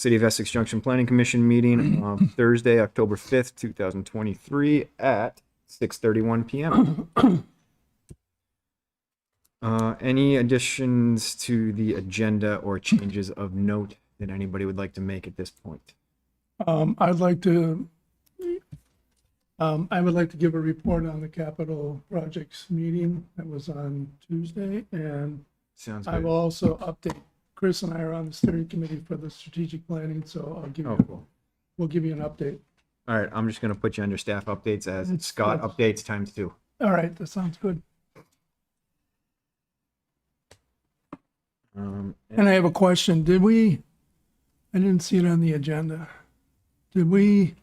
City of Essex Junction Planning Commission meeting on Thursday, October 5th, 2023 at 6:31 p.m. Any additions to the agenda or changes of note that anybody would like to make at this point? I would like to give a report on the capital projects meeting that was on Tuesday, and Sounds I good. will also update. Chris and I are on the steering committee for the strategic planning, so I'll give Cool. we'll give you an update. All right, I'm just going to put you under staff updates as That's- Scott updates times 2. All right, that sounds good. And I have a question. I didn't see it on the agenda. Did we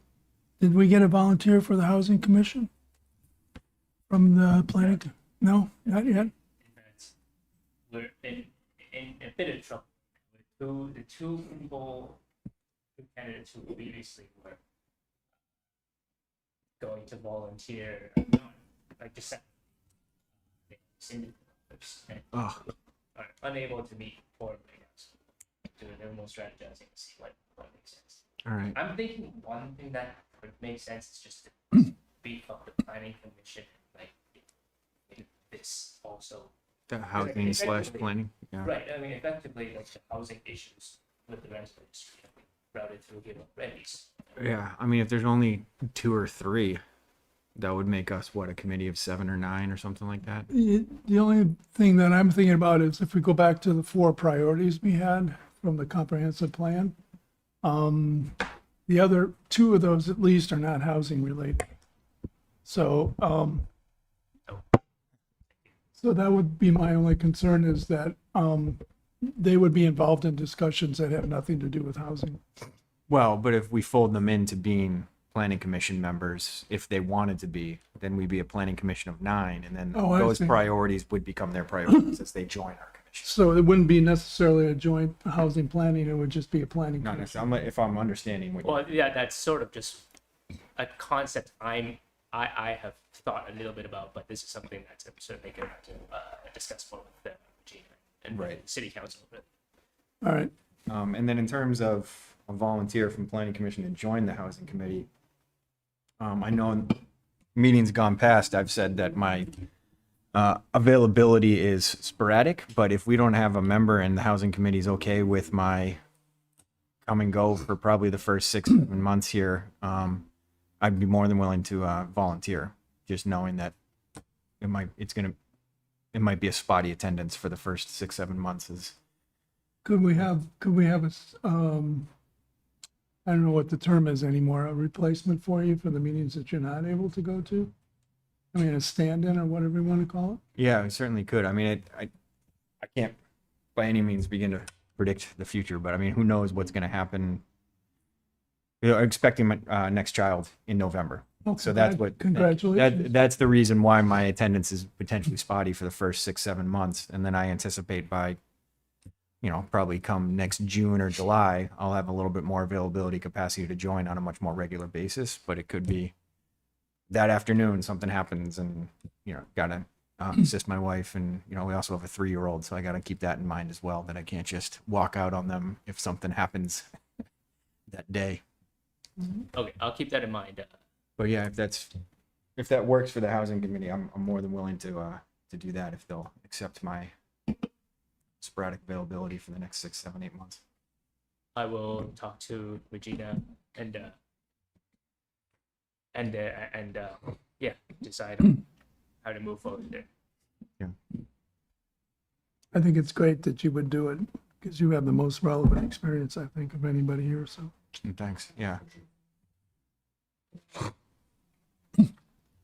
get a volunteer for the housing commission from the planning? No, not yet. We're in a bit of trouble. The two candidates who previously were going to volunteer, like just and Oh, are unable to meet for doing their own strategizing to see what makes sense. all right. I'm thinking one thing that would make sense is just to beef up the planning commission, like make this also. The housing slash planning. Yeah. Right, I mean, effectively, like the housing issues with the rental industry have been routed through here already. Yeah, I mean, if there's only 2 or 3, that would make us what, a committee of 7 or 9 or something like that. The only thing that I'm thinking about is if we go back to the 4 priorities we had from the comprehensive plan, the other 2 of those at least are not housing related. So, so that would be my only concern, is that they would be involved in discussions that have nothing to do with housing. Well, but if we fold them into being planning commission members, if they wanted to be, then we'd be a planning commission of 9, and then Oh, I those see. priorities would become their priorities as they join our commission. So it wouldn't be necessarily a joint housing planning, it would just be a planning Not commission. necessarily, if I'm understanding what you. Well, yeah, that's sort of just a concept I have thought a little bit about, but this is something that's certainly going to discuss more with the Regina and Right. the city council. All right, And then in terms of a volunteer from planning commission to join the housing committee, I know in meetings gone past, I've said that my availability is sporadic, but if we don't have a member and the housing committee is okay with my come and go for probably the first 6-7 months here, I'd be more than willing to volunteer, just knowing that it might be a spotty attendance for the first 6-7 months. could we have I don't know what the term is anymore, a replacement for you for the meetings that you're not able to go to? I mean, a stand-in or whatever you want to call it? Yeah, we certainly could. I mean, I can't by any means begin to predict the future, but I mean, who knows what's going to happen. I'm expecting my next child in November. Oh, So that's what, Congratulations. that's the reason why my attendance is potentially spotty for the first 6-7 months. And then I anticipate by, probably come next June or July, I'll have a little bit more availability capacity to join on a much more regular basis. But it could be that afternoon something happens and, gotta assist my wife. And, we also have a 3-year-old. So I got to keep that in mind as well, that I can't just walk out on them if something happens that day. Okay, I'll keep that in mind. But yeah, if that works for the housing committee, I'm more than willing to do that if they'll accept my sporadic availability for the next 6, 7, 8 months. I will talk to Regina and decide on how to move forward there. I think it's great that you would do it, because you have the most relevant experience, I think, of anybody here, so. And thanks. Yeah.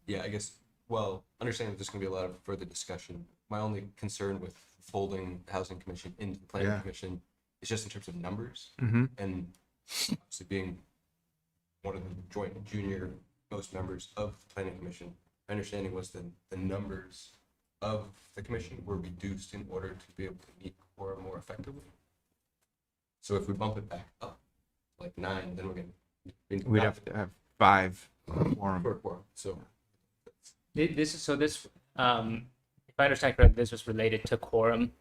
Yeah, I guess, well, understanding that there's going to be a lot of further discussion, my only concern with folding the Housing Commission into the Planning Yeah. Commission is just in terms of numbers. Mm-hmm. And obviously being one of the joint junior most members of the Planning Commission, my understanding was that the numbers of the commission were reduced in order to be able to meet quorum more effectively. So if we bump it back up, like 9, then we're going to... We'd have to have 5 quorum. for quorum. So This if I understand correctly, this was related to quorum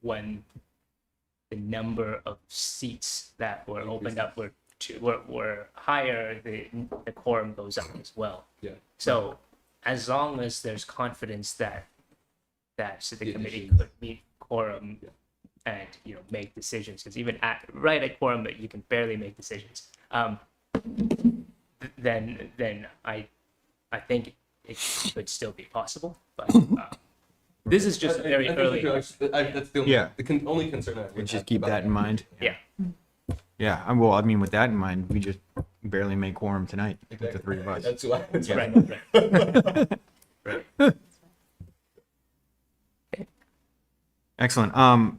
when the number of seats that were opened up were higher, the quorum goes up as well. Yeah. So as long as there's confidence that the committee additions. could meet quorum and make decisions, because even right at quorum you can barely make decisions. Then I think it could still be possible, but this is just very I think early. that's the only, Yeah. only concern I would Just have keep about that in mind. Yeah. Yeah, well, I mean, with that in mind, we just barely made quorum tonight with the Exactly. three of us. That's why. That's Right, why. right. Excellent.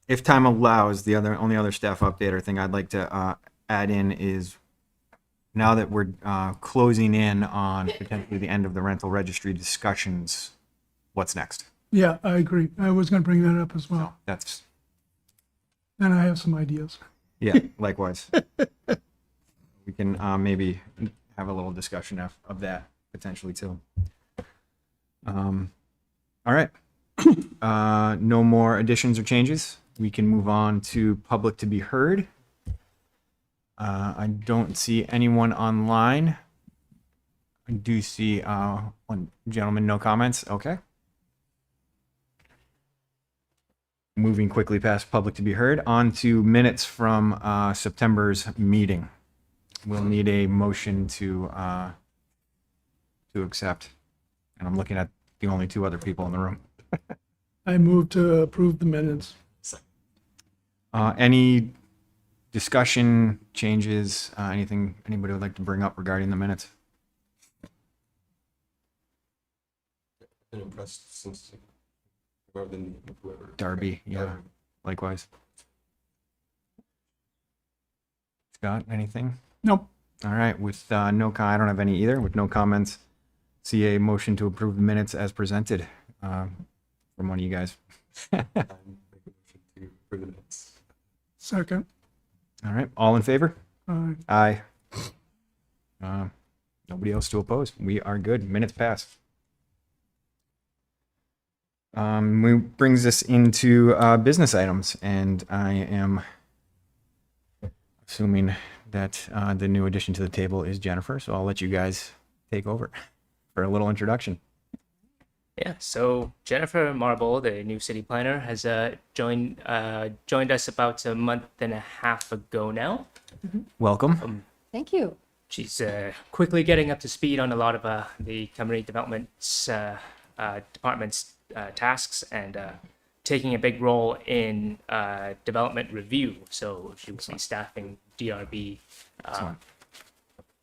If time allows, the only other staff update or thing I'd like to add in is now that we're closing in on potentially the end of the rental registry discussions, what's next? Yeah, I agree. I was going to bring that up as well. That's, And I have some ideas. yeah, likewise. We can maybe have a little discussion of that potentially too. All right. No more additions or changes. We can move on to public to be heard. I don't see anyone online. I do see one gentleman, no comments. Okay. Moving quickly past public to be heard, on to minutes from September's meeting. We'll need a motion to accept. And I'm looking at the only two other people in the room. I move to approve the minutes. Any discussion, changes, anything anybody would like to bring up regarding the minutes? Been impressed since whoever. Darby, yeah, likewise. Scott, anything? Nope. All right, with I don't have any either. With no comments, see a motion to approve the minutes as presented from one of you guys. Make a motion to approve the minutes. Second. All right, all in favor? Aye. Aye. Nobody else to oppose. We are good. Minutes pass. Brings us into business items, and I am assuming that the new addition to the table is Jennifer, so I'll let you guys take over for a little introduction. Yeah, so Jennifer Marbl, the new city planner, has joined us about a month and a half ago now. Welcome. Thank you. She's quickly getting up to speed on a lot of the company development's department's tasks and taking a big role in development review. So she will be staffing DRB Excellent.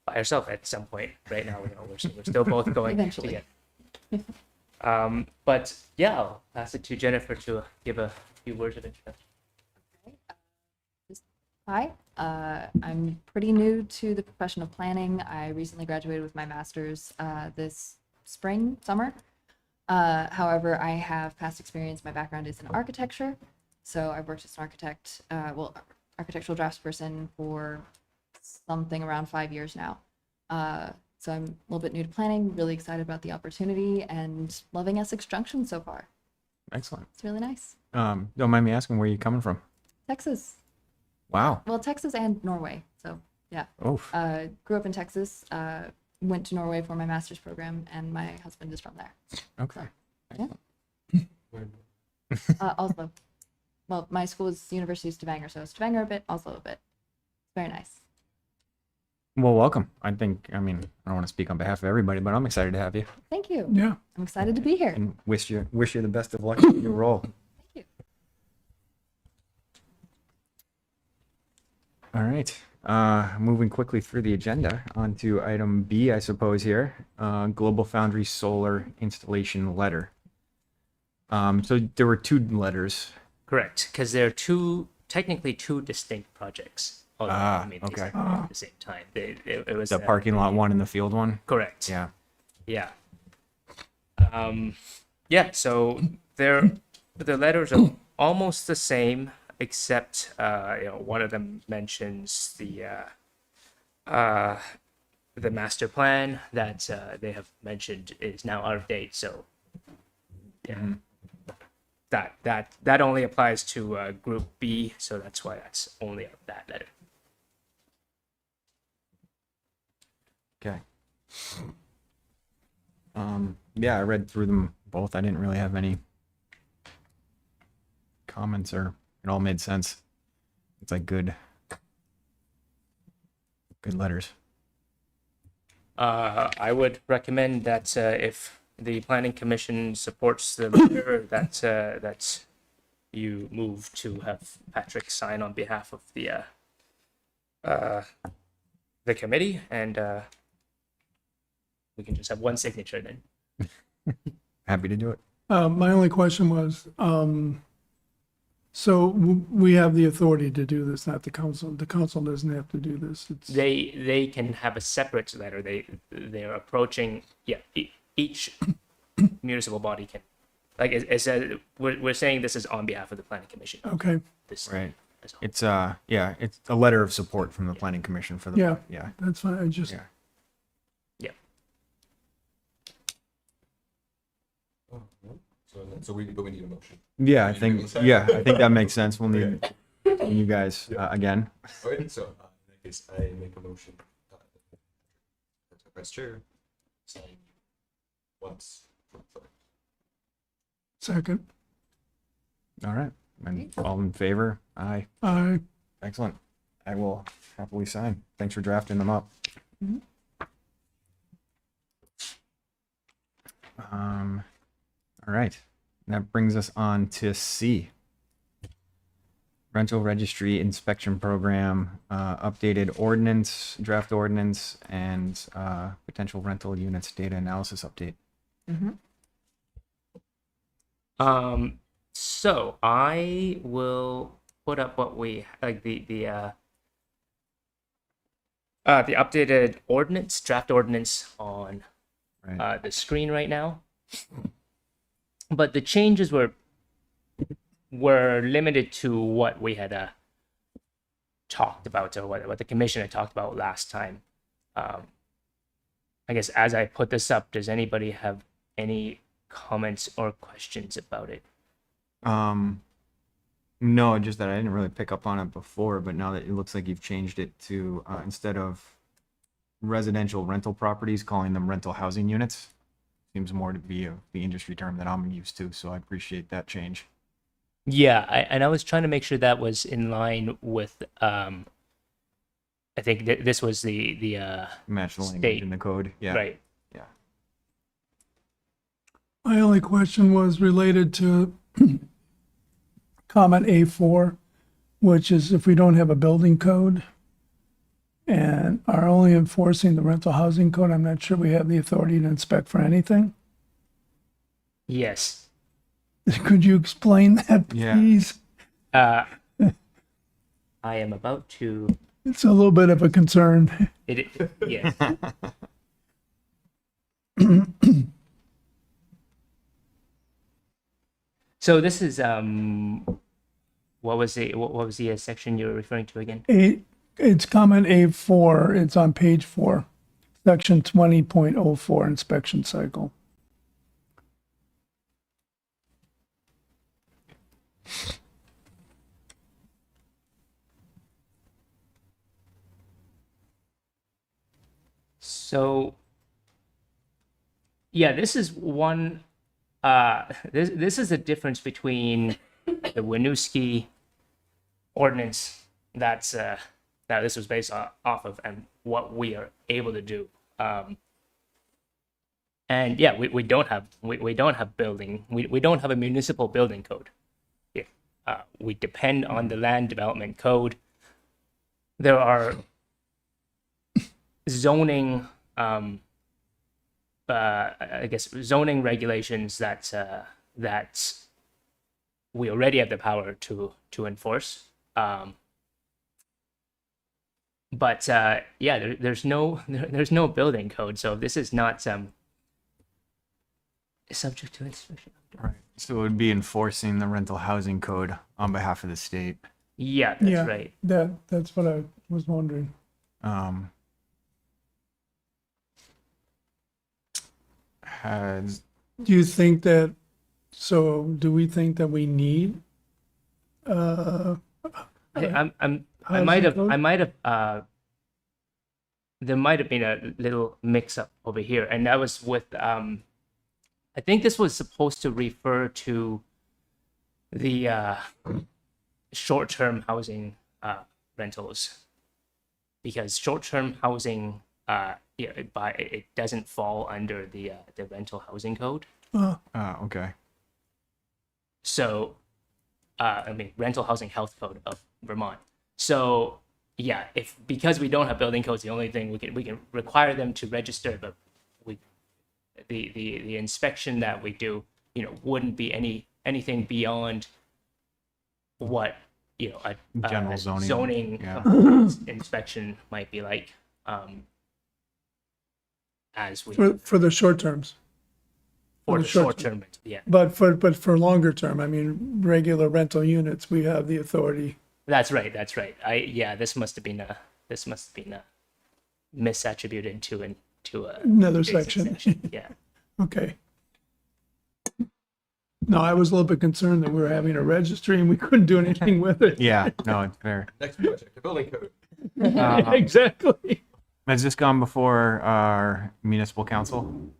by herself at some point. Right now, we're still both going Eventually. together. But yeah, I'll pass it to Jennifer to give a few words of introduction. Hi, I'm pretty new to the profession of planning. I recently graduated with my master's this summer. However, I have past experience. My background is in architecture. So I've worked as an architect, architectural draftsperson for something around 5 years now. So I'm a little bit new to planning, really excited about the opportunity and loving Essex Junction so far. Excellent. It's really nice. Don't mind me asking where you're coming from. Texas. Wow. Well, Texas and Norway. So yeah. Oh, Grew up in Texas, went to Norway for my master's program, and my husband is from there. okay. Oslo. Well, my school is University of Stavanger, so Stavanger a bit, Oslo a bit. Very nice. Well, welcome. I mean, I don't want to speak on behalf of everybody, but I'm excited to have you Thank you. Yeah. I'm excited to be here. and wish you the best of luck in your role. Thank you. All right. Moving quickly through the agenda onto item B, I suppose here, Global Foundries solar installation letter. So there were two letters. Correct, because they're technically two distinct projects. Although, Okay. exactly at the same time. It was The parking lot one and the field one. correct. Yeah. Yeah. Yeah. So the letters are almost the same, except one of them mentions the master plan that they have mentioned is now out of date. So yeah. that only applies to Group B, so that's why that's only that letter. Okay. Yeah, I read through them both. I didn't really have any comments, or it all made sense. It's like good letters. I would recommend that if the planning commission supports the letter, that you move to have Patrick sign on behalf of the committee, and we can just have one signature then. Happy to do it. My only question was, so we have the authority to do this, not the council. The council doesn't have to do this. It's, They can have a separate letter. They're approaching, yeah, each municipal body can, like it said, we're saying this is on behalf of the planning commission. okay, This Right. is all. It's yeah, it's a letter of support from the planning commission for the Yeah. yeah. that's fine. I just, Yeah. Oh, no. So we need a motion. Yeah, I You think agree with that? that makes sense. We'll need you guys again. All right, so in that case, I make a motion. Vice Chair, sign once. second. All right. And all in favor? Aye. Excellent. I will happily sign. Thanks for drafting them up. All right. That brings us on to C. Rental Registry Inspection Program, updated ordinance, draft ordinance, and potential rental units data analysis update. So I will put up what we like the updated ordinance, draft ordinance on Right. the screen right now. But the changes were limited to what we had talked about, or what the commission had talked about last time. I guess as I put this up, does anybody have any comments or questions about it? No, just that I didn't really pick up on it before, but now that it looks like you've changed it to instead of residential rental properties, calling them rental housing units. Seems more to be the industry term that I'm used to, so I appreciate that change. Yeah, and I was trying to make sure that was in line with I think this was the Match the language State. in the code. Yeah. right. Yeah. My only question was related to comment A4, which is if we don't have a building code and are only enforcing the rental housing code, I'm not sure we have the authority to inspect for anything. Yes. Could you explain that, Yeah. please? I am about to. It's a little bit of a concern. Yes. So this is what was the section you were referring to again? It's comment A4. It's on page 4, section 20.04, inspection cycle. So yeah, this is one this is the difference between the Winooski ordinance that this was based off of and what we are able to do. And yeah, we don't have building, we don't have a municipal building code. Yeah. We depend on the land development code. There are zoning I guess zoning regulations that we already have the power to enforce. But yeah, there's no building code, so this is not subject to inspection. Right. So it would be enforcing the rental housing code on behalf of the state. Yeah, that's Yeah. right. That's what I was wondering. Has Do you think that So do we think that we need, I housing might have, code? there might have been a little mix up over here, and that was with, I think this was supposed to refer to the short-term housing rentals, because short-term housing, it doesn't fall under the rental housing code. Okay. So, rental housing health code of Vermont. So, yeah, because we don't have building codes, the only thing we can require them to register, but the inspection that we do, wouldn't be anything beyond what a General zoning, zoning yeah. inspection might be like. As we For the short terms, for the the short short term, yeah, but for longer term, I mean, regular rental units, we have the authority. that's right. This must have been a misattributed to Another adjacent section. Yeah. Okay. No, I was a little bit concerned that we were having a registry and we couldn't do anything with it. Yeah, no, it's fair. Next project, the building code. Exactly. Has this gone before our municipal council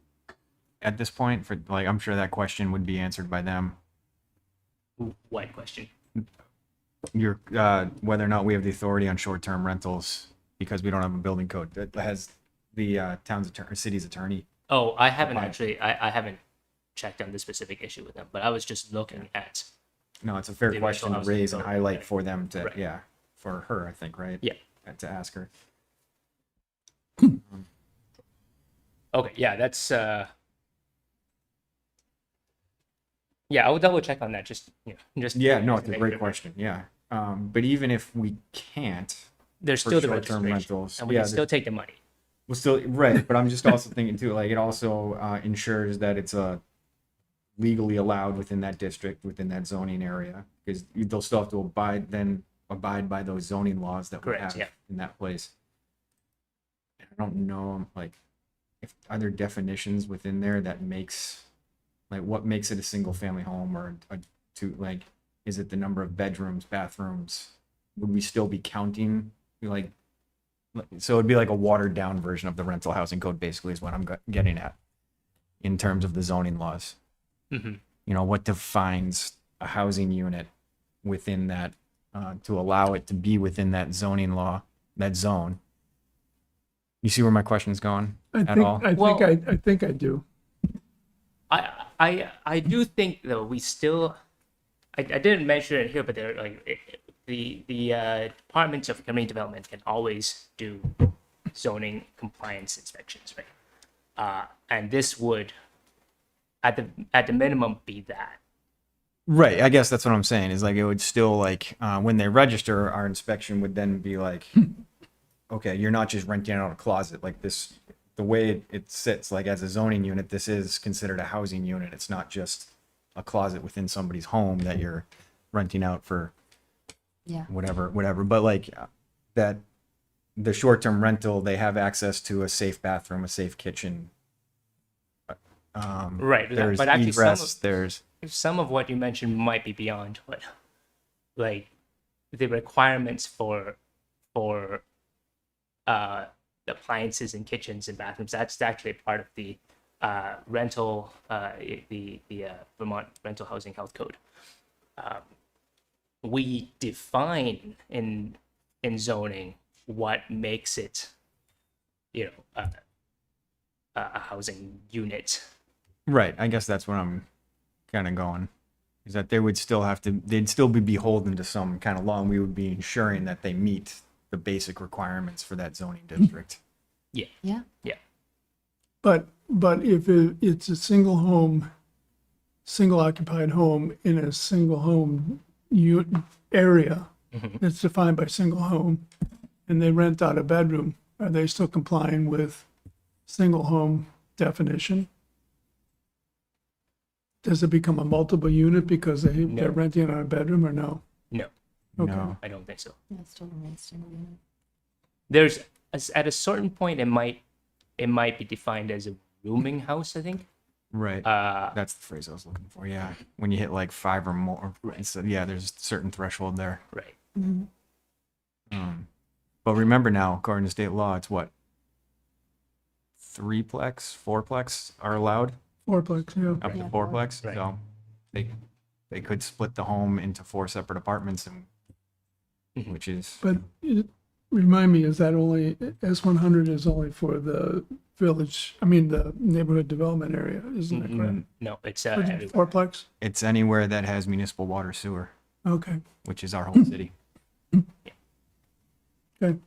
at this point? For like, I'm sure that question would be answered by them. What question? Your whether or not we have the authority on short-term rentals because we don't have a building code. That has the town's attorney, city's attorney. Oh, I haven't Fine. actually. I haven't checked on this specific issue with them, but I was just looking at. No, it's a fair The question to rental housing raise and code, highlight right. for them to, Right. yeah, for her, I think, right? Yeah. To ask her. Okay, yeah, that's. Yeah, I will double check on that. Just Yeah, no, to it's a make great sure. question. Yeah. But even if we can't, There's for still the short-term registration, rentals, and we yeah, can still take the money. well, still right. But I'm just also thinking too, like it also ensures that it's legally allowed within that district, within that zoning area, because they'll still have to abide by those zoning laws that we Correct, have yeah. in that place. And I don't know, like, if are there definitions within there that makes, like, what makes it a single family home or like, is it the number of bedrooms, bathrooms? Would we still be counting, like, so it'd be like a watered down version of the rental housing code, basically, is what I'm getting at in terms of the zoning laws. Mhm. What defines a housing unit within that, to allow it to be within that zoning law, that zone. You see where my question's going at all? I think I do. I do think though we still. I didn't mention it here, but they're like the departments of community development can always do zoning compliance inspections, right? And this would, at the minimum, be that. Right. I guess that's what I'm saying is like, it would still like, when they register, our inspection would then be like, okay, you're not just renting out a closet like this. The way it sits, like as a zoning unit, this is considered a housing unit. It's not just a closet within somebody's home that you're renting out for Yeah. whatever. But like that, the short-term rental, they have access to a safe bathroom, a safe kitchen. Right, There's but actually egress. There's some of what you mentioned might be beyond what, like, the requirements for appliances in kitchens and bathrooms. That's actually a part of the rental, the Vermont Rental Housing Health Code. We define in zoning what makes it, a housing unit. right. I guess that's what I'm kind of going, is that they'd still be beholden to some kind of law, and we would be ensuring that they meet the basic requirements for that zoning district. Yeah. Yeah. Yeah. But if it's a single occupied home in a single home area that's defined by single home, and they rent out a bedroom, are they still complying with single home definition? Does it become a multiple unit because they're renting out a bedroom or no? No, Okay. No. I don't think so. Yeah, it still remains single unit. There's at a certain point it might be defined as a rooming house, I think. Right. That's the phrase I was looking for. Yeah. When you hit like 5 or more. So yeah, there's a certain threshold there. Right. But remember now, according to state law, it's what? 3-plex, 4-plex are allowed Fourplex, yeah. up to Yeah. 4-plex. Right. So they could split the home into 4 separate apartments, and which is But remind me, is that only, S100 is only for the village, I mean, the neighborhood development area, isn't it correct? No, it's Or is it everywhere. Fourplex? it's anywhere that has municipal water sewer, Okay, which is our whole city. okay.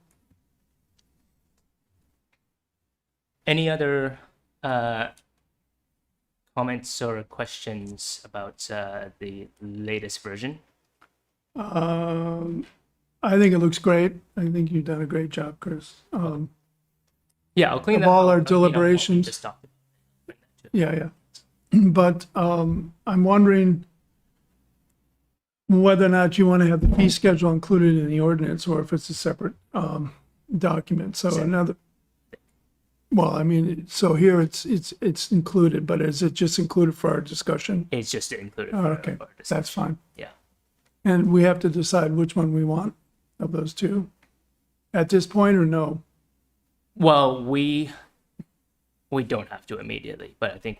Any other comments or questions about the latest version? I think it looks great. I think you've done a great job, Chris. Yeah, I'll clean Of that all up. our I'll clean up what we deliberations. just talked about. Yeah, yeah. But I'm wondering whether or not you want to have the fee schedule included in the ordinance or if it's a separate document. So another, well, I mean, so here it's included, but is it just included for our discussion? It's just included. Oh, for okay, our discussion. that's fine. Yeah. And we have to decide which one we want of those two at this point or no? Well, we don't have to immediately, but I think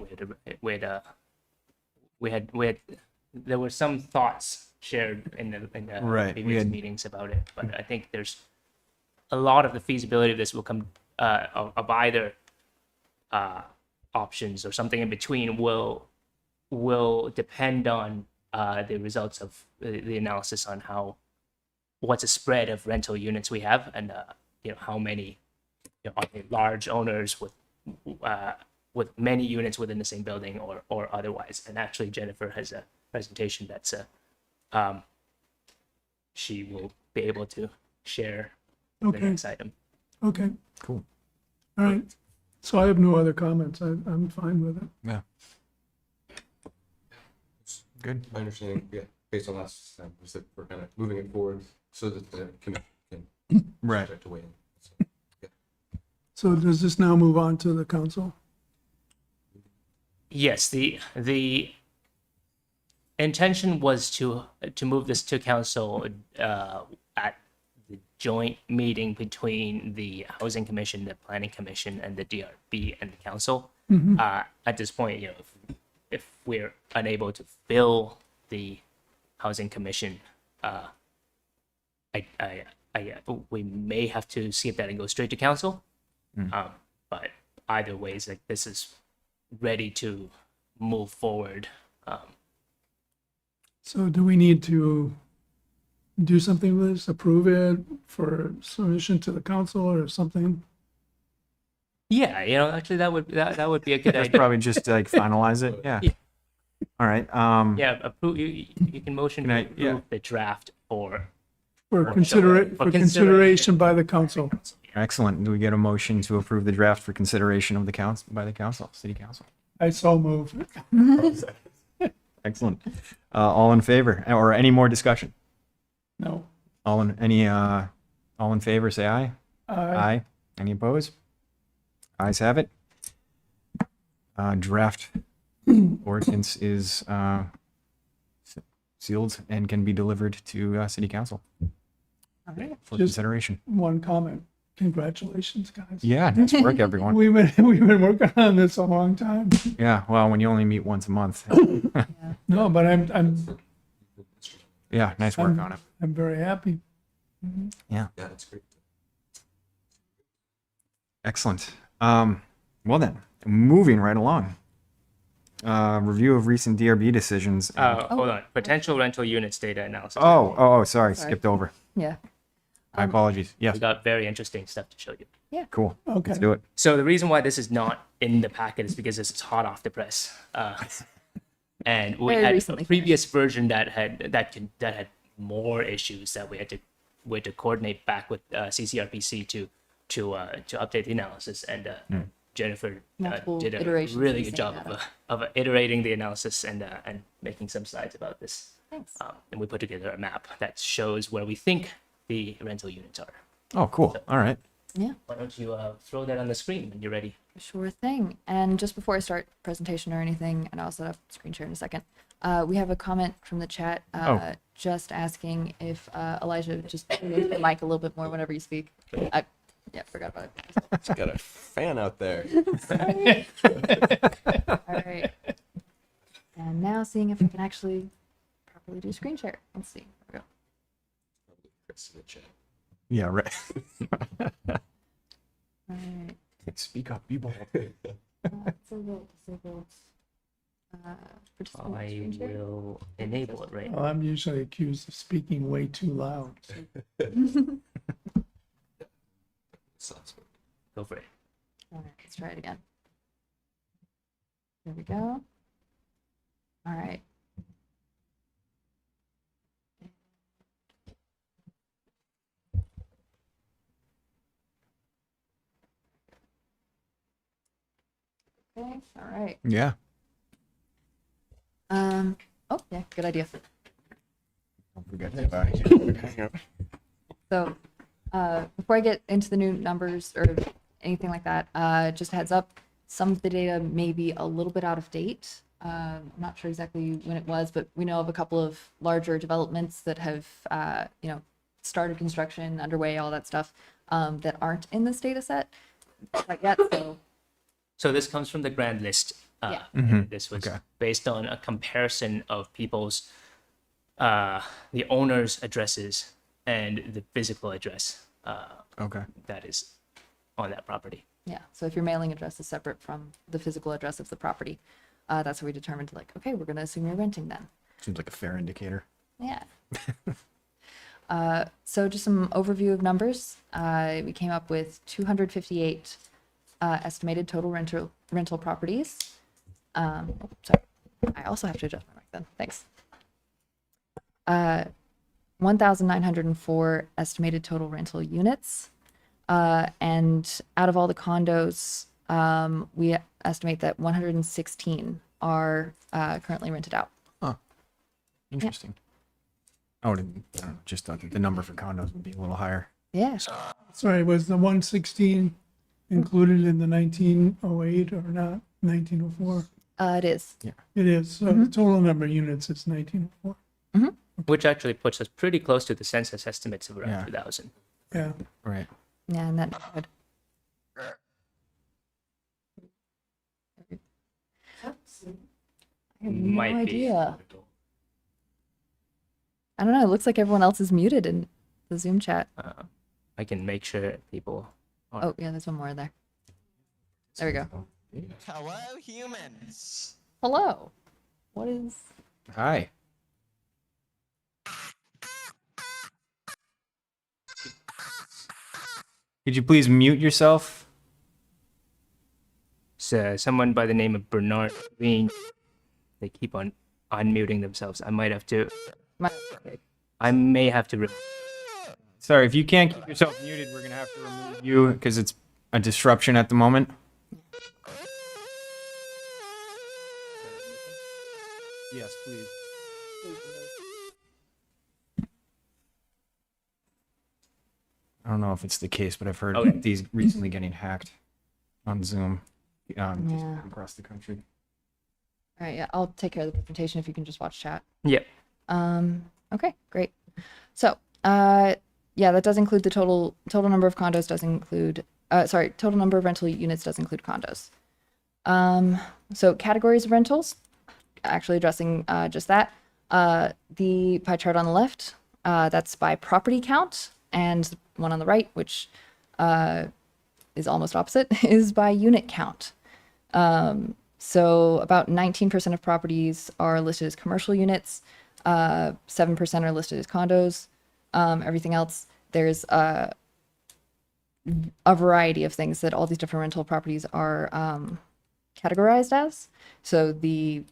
there were some thoughts shared in the Right, we previous had- meetings about it, but I think there's a lot of the feasibility of this will come of either options or something in between will depend on the results of the analysis on what's a spread of rental units we have, and how many are they large owners with many units within the same building or otherwise. And actually Jennifer has a presentation that's she will be able to share the Okay, next item. okay, Cool. all right. So I have no other comments. I'm fine with it. Yeah. Good. My understanding, yeah, based on last time, was that we're kind of moving it forward so that the commission can Right. start to weigh in. So, So does this now move on to the council? Yes, the intention was to move this to council at the joint meeting between the Housing Commission, the Planning Commission, and the DRB and the council. At this point, if we're unable to fill the Housing Commission, we may have to skip that and go straight to council. But either ways, like, this is ready to move forward. So do we need to do something with this, approve it for submission to the council or something? Yeah, actually that would be a good That's idea. probably just to like finalize it. Yeah. Yeah. All right. Yeah, approve. You can motion Can to I- approve yeah. the draft For For consideration by the council. Excellent. Do we get a motion to approve the draft for consideration of the council by the council, city council? I so move. Excellent. All in favor, or any more discussion? No. All in favor, say aye. Aye. Any opposed? Ayes have it. Draft ordinance is sealed and can be delivered to city council for Just- consideration. One comment. Congratulations, guys. Yeah, nice work, everyone. We've been working on this a long time. Yeah, well, when you only meet once a month. No, but I'm Yeah, nice work on it. very happy. yeah, that's great. Excellent. Well then, moving right along. Review of recent DRB decisions. Hold on. Potential rental units data analysis. Sorry, Sorry. skipped over. Yeah. My apologies. Yes, We got very interesting stuff to show you. cool. Okay. Let's do it. So the reason why this is not in the packet is because this is hot off the press. And we Very had recently a previous version that had more issues that we had to coordinate back with CCRPC to update the analysis, and Jennifer Multiple did a iterations really of good the job same data. of iterating the analysis and making some slides about this. Thanks. And we put together a map that shows where we think the rental units are. Oh, cool. All right. Yeah. Why don't you throw that on the screen when you're ready? Sure thing. And just before I start presentation or anything, and I'll set up screen share in a second, we have a comment from the chat just asking if Elijah just move the mic a little bit more whenever you speak. Yeah, forgot about it. It's got a fan out there. All right. And now seeing if I can actually properly do screen share. Let's see. There Chris in the chat. Yeah, right. we go. All right. Speak up, be bold. Disable. Participant I screen share. will enable it right now. Well, I'm usually accused of speaking way too loud. Sounds good. Go for it. All right, let's try it again. There we go. All right. Okay, all right. Yeah. Oh, yeah, good idea. Don't forget to So, before I get into the new numbers or anything like that, just a heads up, some of the data may be a little bit out of date. I'm not sure exactly when it was, but we know of a couple of larger developments that have, started construction, underway, all that stuff, that aren't in this data set quite yet. So, So this comes from the grand list. Yeah. And this was Okay. based on a comparison of people's, the owner's addresses and the physical address Okay. that is on that property. yeah. So if your mailing address is separate from the physical address of the property, that's what we determined, like, okay, we're going to assume you're renting then. Seems like a fair indicator. Yeah. So just some overview of numbers. We came up with 258 estimated total rental properties. Sorry, I also have to adjust my mic then. Thanks. 1,904 estimated total rental units. And out of all the condos, we estimate that 116 are currently rented out. Interesting. I would have just thought that the number for condos would be a little higher. Yeah. Sorry, was the 116 included in the 1908 or not? 1904? It is. It is. So the total number of units is 1904. Which actually puts us pretty close to the census estimates of around Yeah. 2,000. Yeah. Right. Yeah, and that neighborhood. I have no Might be. idea. I don't know. It looks like everyone else is muted in the Zoom chat. I can make sure people are. Oh, yeah, there's one more there. There we go. Hello, humans. Hello. What is... Hi. Could you please mute yourself? So someone by the name of Bernard Green. They keep on unmuting themselves. I might have to. My... I may have to. Sorry, if you can't keep yourself muted, we're gonna have to remove you because it's a disruption at the moment. Yes, please. I don't know if it's the case, but I've heard Okay. these recently getting hacked on Zoom just Yeah. across the country. All right, yeah, I'll take care of the presentation if you can just watch chat. Yep. Okay, great. So, yeah, that does include the total number of condos does include, total number of rental units does include condos. So categories of rentals, actually addressing just that. The pie chart on the left, that's by property count, and the one on the right, which is almost opposite, is by unit count. So about 19% of properties are listed as commercial units, 7% are listed as condos. Everything else, there's a variety of things that all these different rental properties are categorized as. So the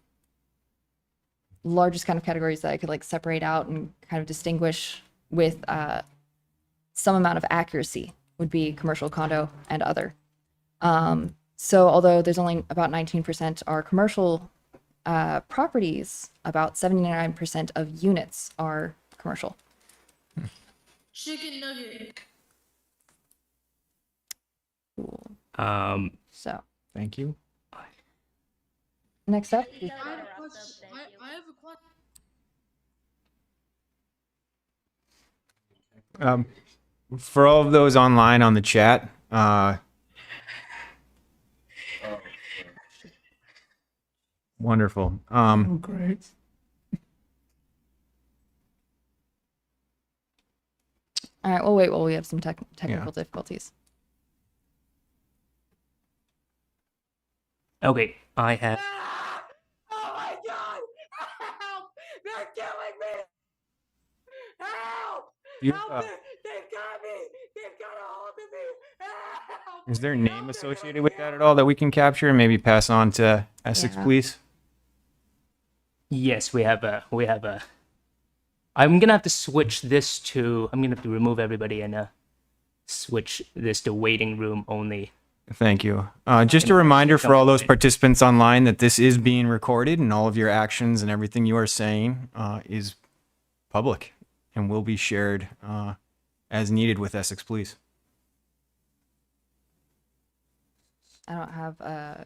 largest kind of categories that I could like separate out and kind of distinguish with some amount of accuracy would be commercial, condo, and other. So although there's only about 19% are commercial properties, about 79% of units are commercial. Chicken nugget. So Thank you. next up, I have a question. I have a question. For all of those online on the chat, wonderful. Oh, great. all right, we'll wait while we have some technical difficulties. Okay, I have. Oh my god! Help! They're killing me! Help! You, They've got me! They've got a hold of me! Help! is there a name associated with that at all that we can capture and maybe pass on to Essex Yeah. Police? Yes, we have a. I'm gonna have to switch this to. I'm gonna have to remove everybody and switch this to waiting room only. Thank you. Just a reminder for all those participants online that this is being recorded and all of your actions and everything you are saying is public and will be shared as needed with Essex Police. I don't have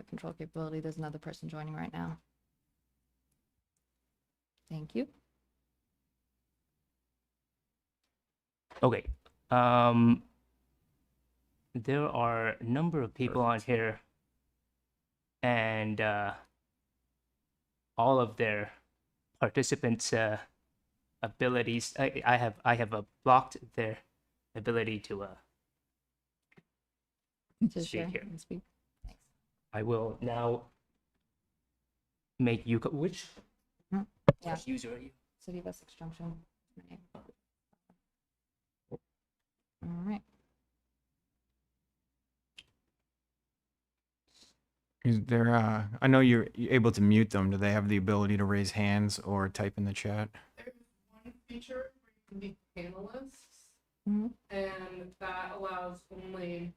control capability. There's another person joining right now. Thank you. Okay. There are a number of people on here, and all of their participants' abilities. I have blocked their ability to To speak share here. and speak. Thanks. I will now make you. Which Yeah. user are you? City of Essex Junction. My name. All right. Is there, I know you're able to mute them. Do they have the ability to raise hands or type in the chat? There's one feature where you can be panelists, Mhm. and that allows only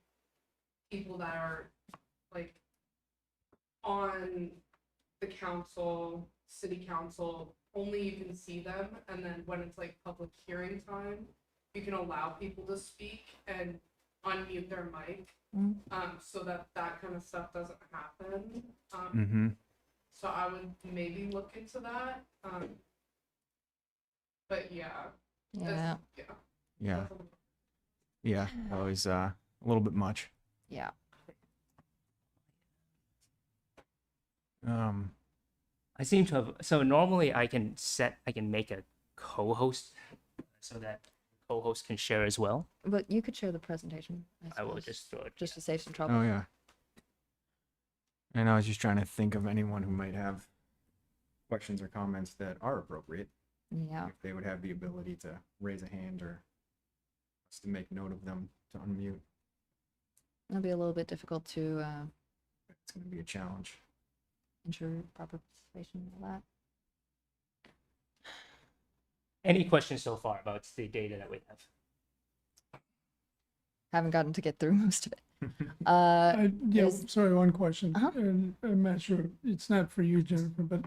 people that are like on the council, city council. Only you can see them, and then when it's like public hearing time, you can allow people to speak and unmute their mic. So that kind of stuff doesn't happen. Mm-hmm. So I would maybe look into that. But yeah. Yeah. Yeah. Yeah. definitely. Yeah. Always a little bit much. Yeah. I seem to have. So normally I can make a co-host so that co-host can share as well. But you could share the presentation. I will suppose, just throw it. just to save some trouble. Oh, yeah. And I was just trying to think of anyone who might have questions or comments that are appropriate. Yeah. If they would have the ability to raise a hand or us to make note of them to unmute. It'll be a little bit difficult to It's going to be a challenge. ensure proper participation and all that. Any questions so far about the data that we have? Haven't gotten to get through most of it. Yeah, Is- sorry, one question. Uh-huh. And I'm not sure, it's not for you, Jennifer, but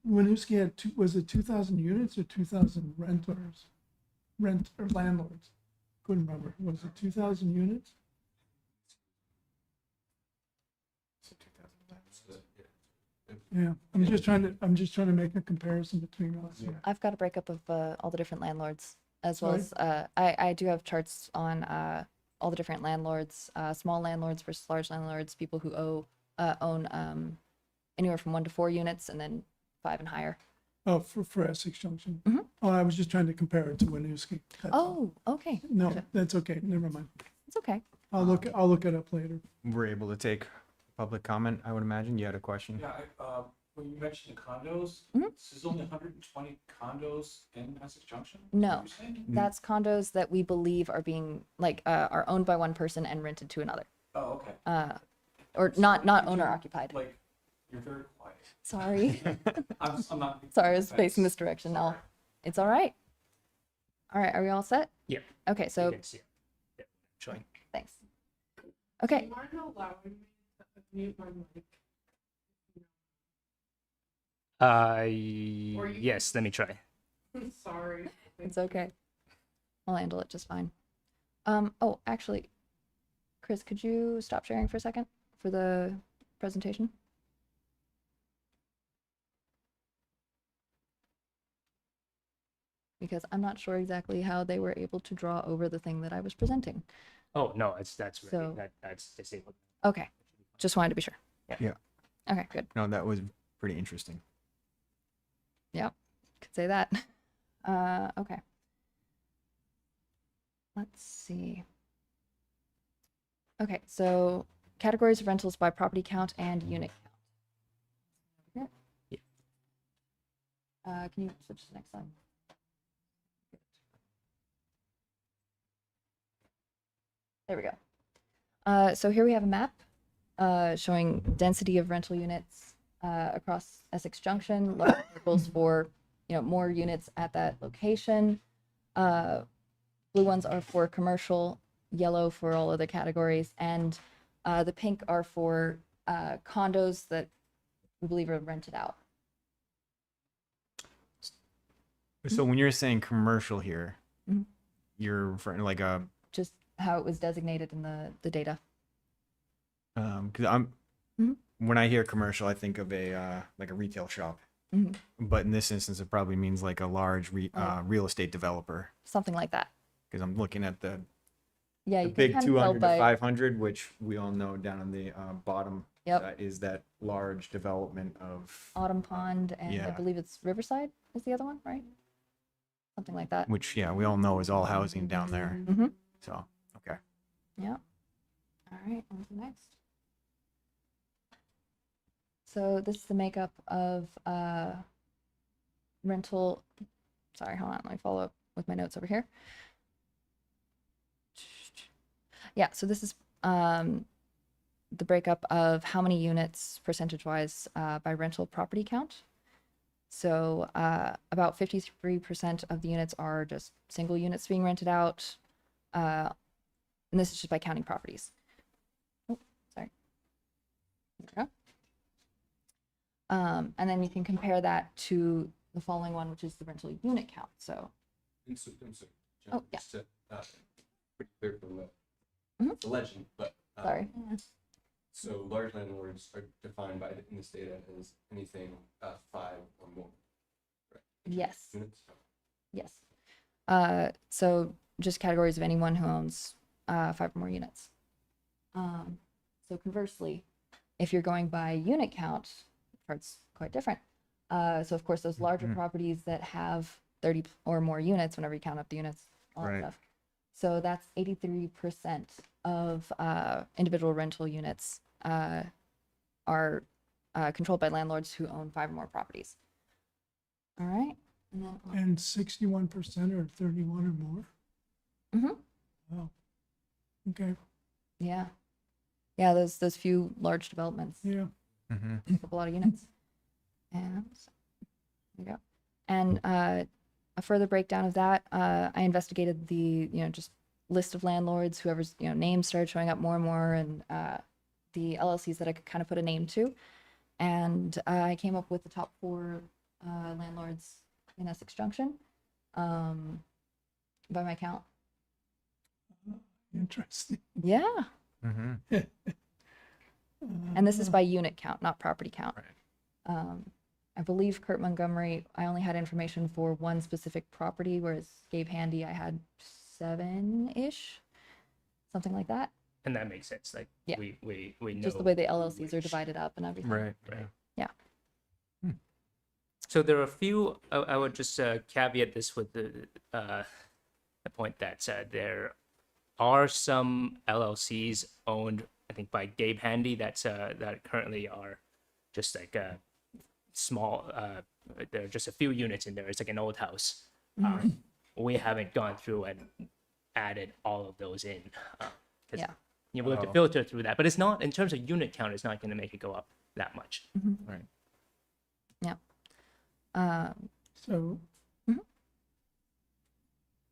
Winooski had was it 2,000 units or 2,000 renters? Rent or landlords? Couldn't remember. Was it 2,000 units? Yeah, I'm just trying to make a comparison between us. I've got a breakup of all the different landlords, as well Sorry? as I do have charts on all the different landlords, small landlords versus large landlords, people who own anywhere from 1 to 4 units, and then 5 and higher. Oh, for Essex Junction. Mhm. Oh, I was just trying to compare it to Winooski. That's all. Oh, okay. No, Gotcha. that's okay. Never mind. It's okay. I'll look it up later. We're able to take public comment, I would imagine. You had a question? Yeah, when you mentioned the condos, Mhm. there's only 120 condos in Essex Junction? Is that No. what you're saying? That's condos that we believe are being are owned by one person and rented to another, Oh, okay. or not owner occupied. Like, you're very quiet. Sorry. I'm not. Sorry, I was facing this Thanks. direction now. It's all right. All right, are we all set? Yeah. Okay, so You can see it. Yeah, showing. thanks. Do Okay, you mind allowing me to mute my mic? you- Yes. Let me try. Sorry. it's okay. I'll handle it just fine. Oh, actually, Chris, could you stop sharing for a second for the presentation? Because I'm not sure exactly how they were able to draw over the thing that I was presenting. Oh, no, that's ready. So- That's disabled. Okay, just wanted to be sure. Yeah. Okay, good. No, that was pretty interesting. Yep, could say that. Okay. Let's see. Okay, so categories of rentals by property count and unit count. Yeah. Can you switch to the next slide? There we go. So here we have a map showing density of rental units across Essex Junction, large circles for more units at that location. Blue ones are for commercial, yellow for all other categories, and the pink are for condos that we believe are rented out. So when you're saying commercial here, Mhm. you're referring to like a, Just how it was designated in the data. because I'm, Mhm. when I hear commercial, I think of a like a retail shop. Mhm. But in this instance, it probably means like a large real estate developer. Something like that. Because I'm looking at the Yeah, the you can big kind of tell 200 to by 500, which we all know down on the bottom Yep. is that large development of, Autumn Pond, and I yeah. believe it's Riverside is the other one, right? Something like that. which, yeah, we all know is all housing down there. Mm-hmm. So, okay. Yeah. All right, on to the next. So this is the makeup of rental. Sorry, hold on. Let me follow up with my notes over here. Yeah, so this is the breakup of how many units percentage-wise by rental property count. So about 53% of the units are just single units being rented out. And this is just by counting properties. Oh, sorry. There we go. And then you can compare that to the following one, which is the rental unit count. So, And so, John, Oh, yeah. just to, pretty clear from Mhm. the legend, but sorry. so large landlords are defined by in this data as anything 5 or more. Right? Yes. Units. Yes. So just categories of anyone who owns 5 or more units. So conversely, if you're going by unit count, it's quite different. So of course, those larger properties that have 30 or more units, whenever you count up the units, all that Right. stuff. So that's 83% of individual rental units are controlled by landlords who own 5 or more properties. All right. And then, And 61% are 31 or more. Mhm. Wow. Okay. yeah. Yeah, those few large developments. Yeah. Mm-hmm. Take up a lot of units. And there we go. And a further breakdown of that, I investigated the just list of landlords, whoever's names started showing up more and more, and the LLCs that I could kind of put a name to, and I came up with the top 4 landlords in Essex Junction, by my count. Interesting. Yeah, Mm-hmm. and this is by unit count, not property count. Right. I believe Kurt Montgomery, I only had information for one specific property, whereas Gabe Handy, I had 7-ish, something like that. And that makes sense. Like Yeah. we know Just the way the LLCs are which- divided up and everything. Right. Right. Yeah. So there are a few. I would just caveat this with the point that there are some LLCs owned, I think, by Gabe Handy that currently are just like small. There are just a few units in there. It's like an old house. We haven't gone through and added all of those in. 'Cause, Yeah. we have to Oh. filter through that, but it's not in terms of unit count. It's not going to make it go up that much. Right. Yeah. So. Mhm.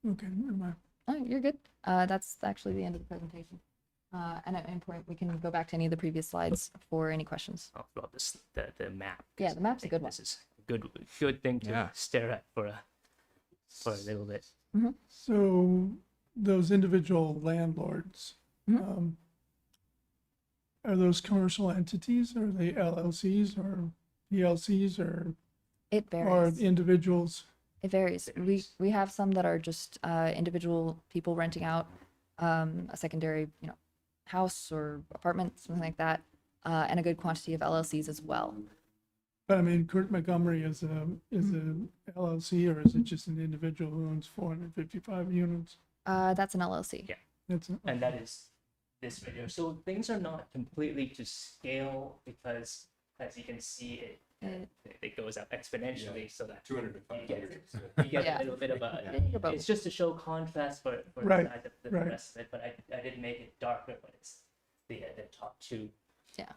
Okay, never mind. Oh, you're good. That's actually the end of the presentation. And at any point, we can go back to any of the previous slides for any questions. About this the map. Yeah, 'cause the map's I a good think one. This is a good thing to Yeah. stare at for a little bit. So those individual landlords, Mhm. are those commercial entities? Are they LLCs or PLCs or It varies. individuals? It varies. We have some that are just individual people renting out a secondary, house or apartment, something like that, and a good quantity of LLCs as well. But I mean, Kurt Montgomery is a LLC, or is it just an individual who owns 455 units? That's an LLC. Yeah. That's And that is this video. So things are not completely to scale because, as you can see, it goes up exponentially, so that 200 to you get, 500. you get Yeah. a little bit of a. There you go. It's just to show contrast for Right, the size of the right. rest of it, but I did make it darker, but it's the top two Yeah.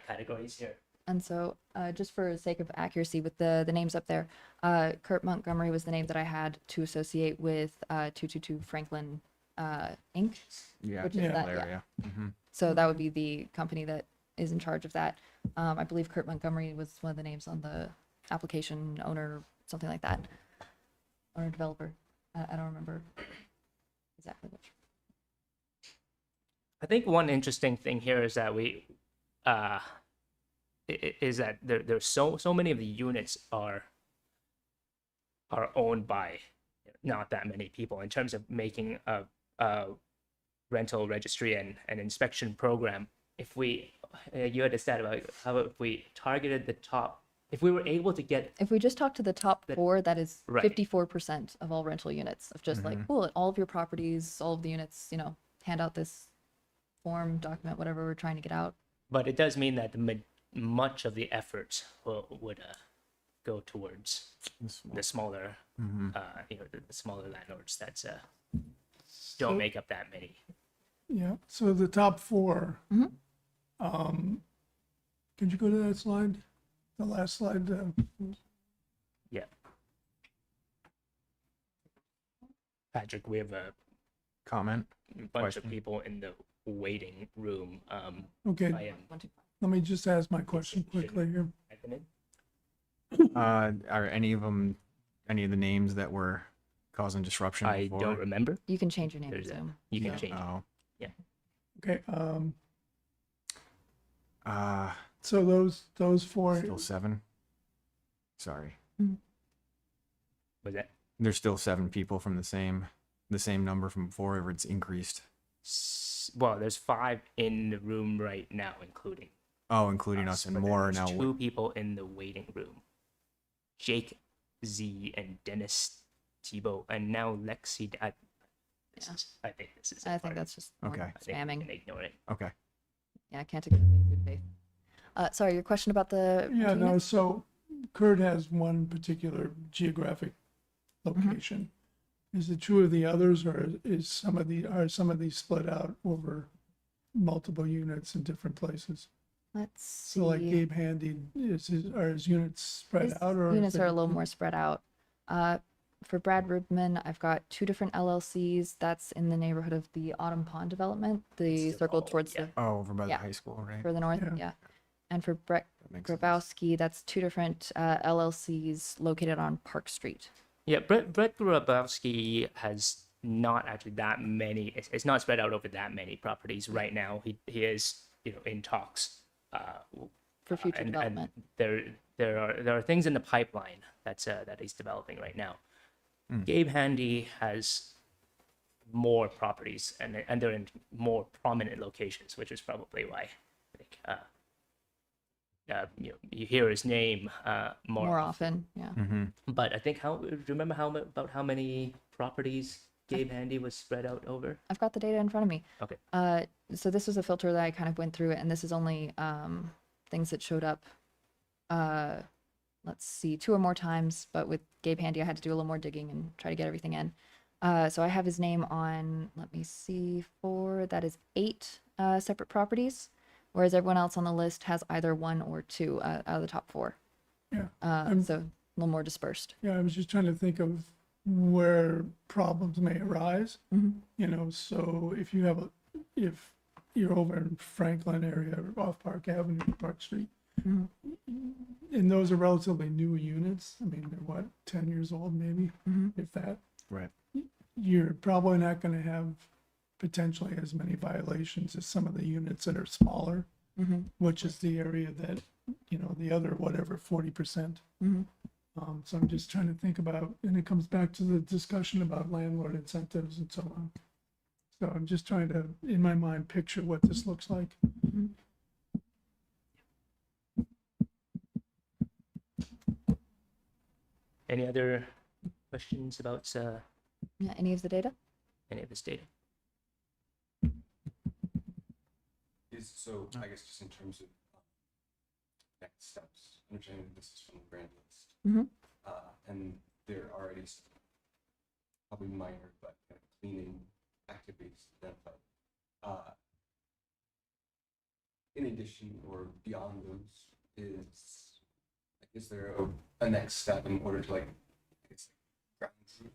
categories here. And so, just for sake of accuracy with the names up there, Kurt Montgomery was the name that I had to associate with 222 Franklin Inc. Yeah. Which is Yeah. that, There, yeah. yeah. So that would be the company that is in charge of that. I believe Kurt Montgomery was one of the names on the application owner, something like that. Owner developer. I don't remember exactly which. I think one interesting thing here is that is that there's so many of the units are owned by not that many people in terms of making a rental registry and an inspection program. If we you had a stat about how if we targeted the top, if we were able to get If we just talk to the top That- four, that is Right. 54% of all rental units of just like, cool, all of your properties, all of the units, hand out this form, document, whatever we're trying to get out. but it does mean that much of the effort would go towards the smaller the smaller landlords that's don't make up that many. Yeah, so the top four. Mhm. Could you go to that slide? The last slide. Yeah. Patrick, we have a Comment? bunch of Question. people in the waiting room. Okay, I am. let me just ask my question quickly here. Are any of the names that were causing disruption I before? don't remember. You can change your name to There's a, Zoom. you can Yeah. change it. Oh. Okay, Uh, so those four, still 7. Sorry. Was that There's still 7 people from the same number from before, or it's increased. well? There's 5 in the room right now, including Oh, including us and but more there's now. 2 people in the waiting room. Jake Z and Dennis Tebow, and now Lexi. I think this is. a I think part- that's just more Okay. I think we can spamming. ignore it. Okay. Yeah, I can't take it in good faith. Sorry, your question about the yeah, rental no, units? so Kurt has one particular geographic location. Is it true of the others, or are some of these split out over multiple units in different places? Let's So like see. Gabe Handy, are his units spread His out, or? is units it- are a little more spread out. For Brad Rubman, I've got 2 different LLCs. That's in the neighborhood of the Autumn Pond development, the circle towards yeah. Oh, over by Yeah. the high school, right? the further north. Yeah. Yeah. And for Brett That makes sense. Grabowski, that's 2 different LLCs located on Park Street. Yeah, Brett Grabowski has not actually that many. It's not spread out over that many properties right now. He is in talks. For future and development. there are things in the pipeline that he's developing right now. Gabe Handy has more properties and they're in more prominent locations, which is probably why I think you hear his name More often. Yeah. But I think do you remember about how many properties Gabe Handy was spread out over? I've got the data in front of me. Okay. So this was a filter that I kind of went through, and this is only things that showed up. Let's see, 2 or more times, but with Gabe Handy, I had to do a little more digging and try to get everything in. So I have his name on, let me see, that is 8 separate properties, whereas everyone else on the list has either 1 or 2 out of the top 4. Yeah. So a little more dispersed. Yeah, I was just trying to think of where problems may arise. So if you're over in Franklin area, off Park Avenue, Park Street, and those are relatively new units. I mean, they're what, 10 years old, maybe, if that. Right. You're probably not going to have potentially as many violations as some of the units that are smaller, which is the area that, you know, the other whatever 40%. So I'm just trying to think about, and it comes back to the discussion about landlord incentives and so on. So I'm just trying to, in my mind, picture what this looks like. Any other questions about Yeah, any of the data? any of this data? So I guess just in terms of next steps, understanding that this is from the grand list, and there are already some probably minor but kind of cleaning activities identified. In addition or beyond those, is there a next step in order to like, it's ground truth,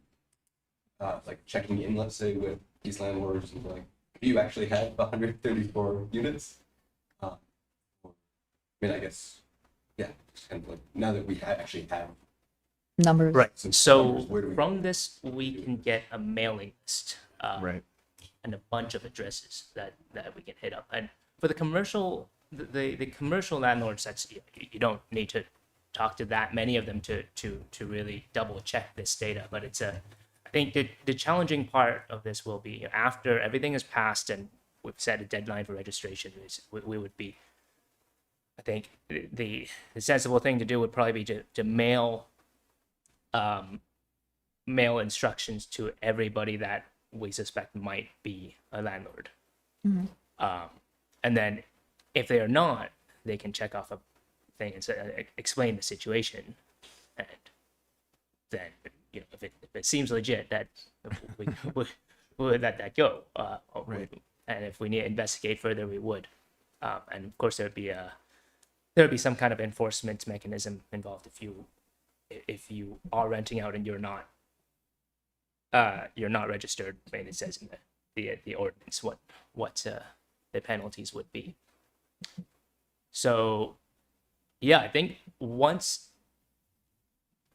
like checking in, let's say, with these landlords and like, do you actually have 134 units? I mean, I guess, yeah, just kind of like now that we actually have Numbers. Right. some So numbers, where do we from this, we can get a mailing list. Right. And a bunch of addresses that we can hit up. And for the commercial, the commercial landlords, that's you don't need to talk to that many of them to really double check this data. But it's I think the challenging part of this will be after everything is passed and we've set a deadline for registration. We would be, I think the sensible thing to do would probably be to mail instructions to everybody that we suspect might be a landlord. And then if they are not, they can check off a thing and say, explain the situation. And then, if it seems legit, that we would let that go. Right. And if we need to investigate further, we would. And of course, there would be some kind of enforcement mechanism involved if you are renting out and you're not registered. I mean, it says in the ordinance what the penalties would be. So, yeah, I think once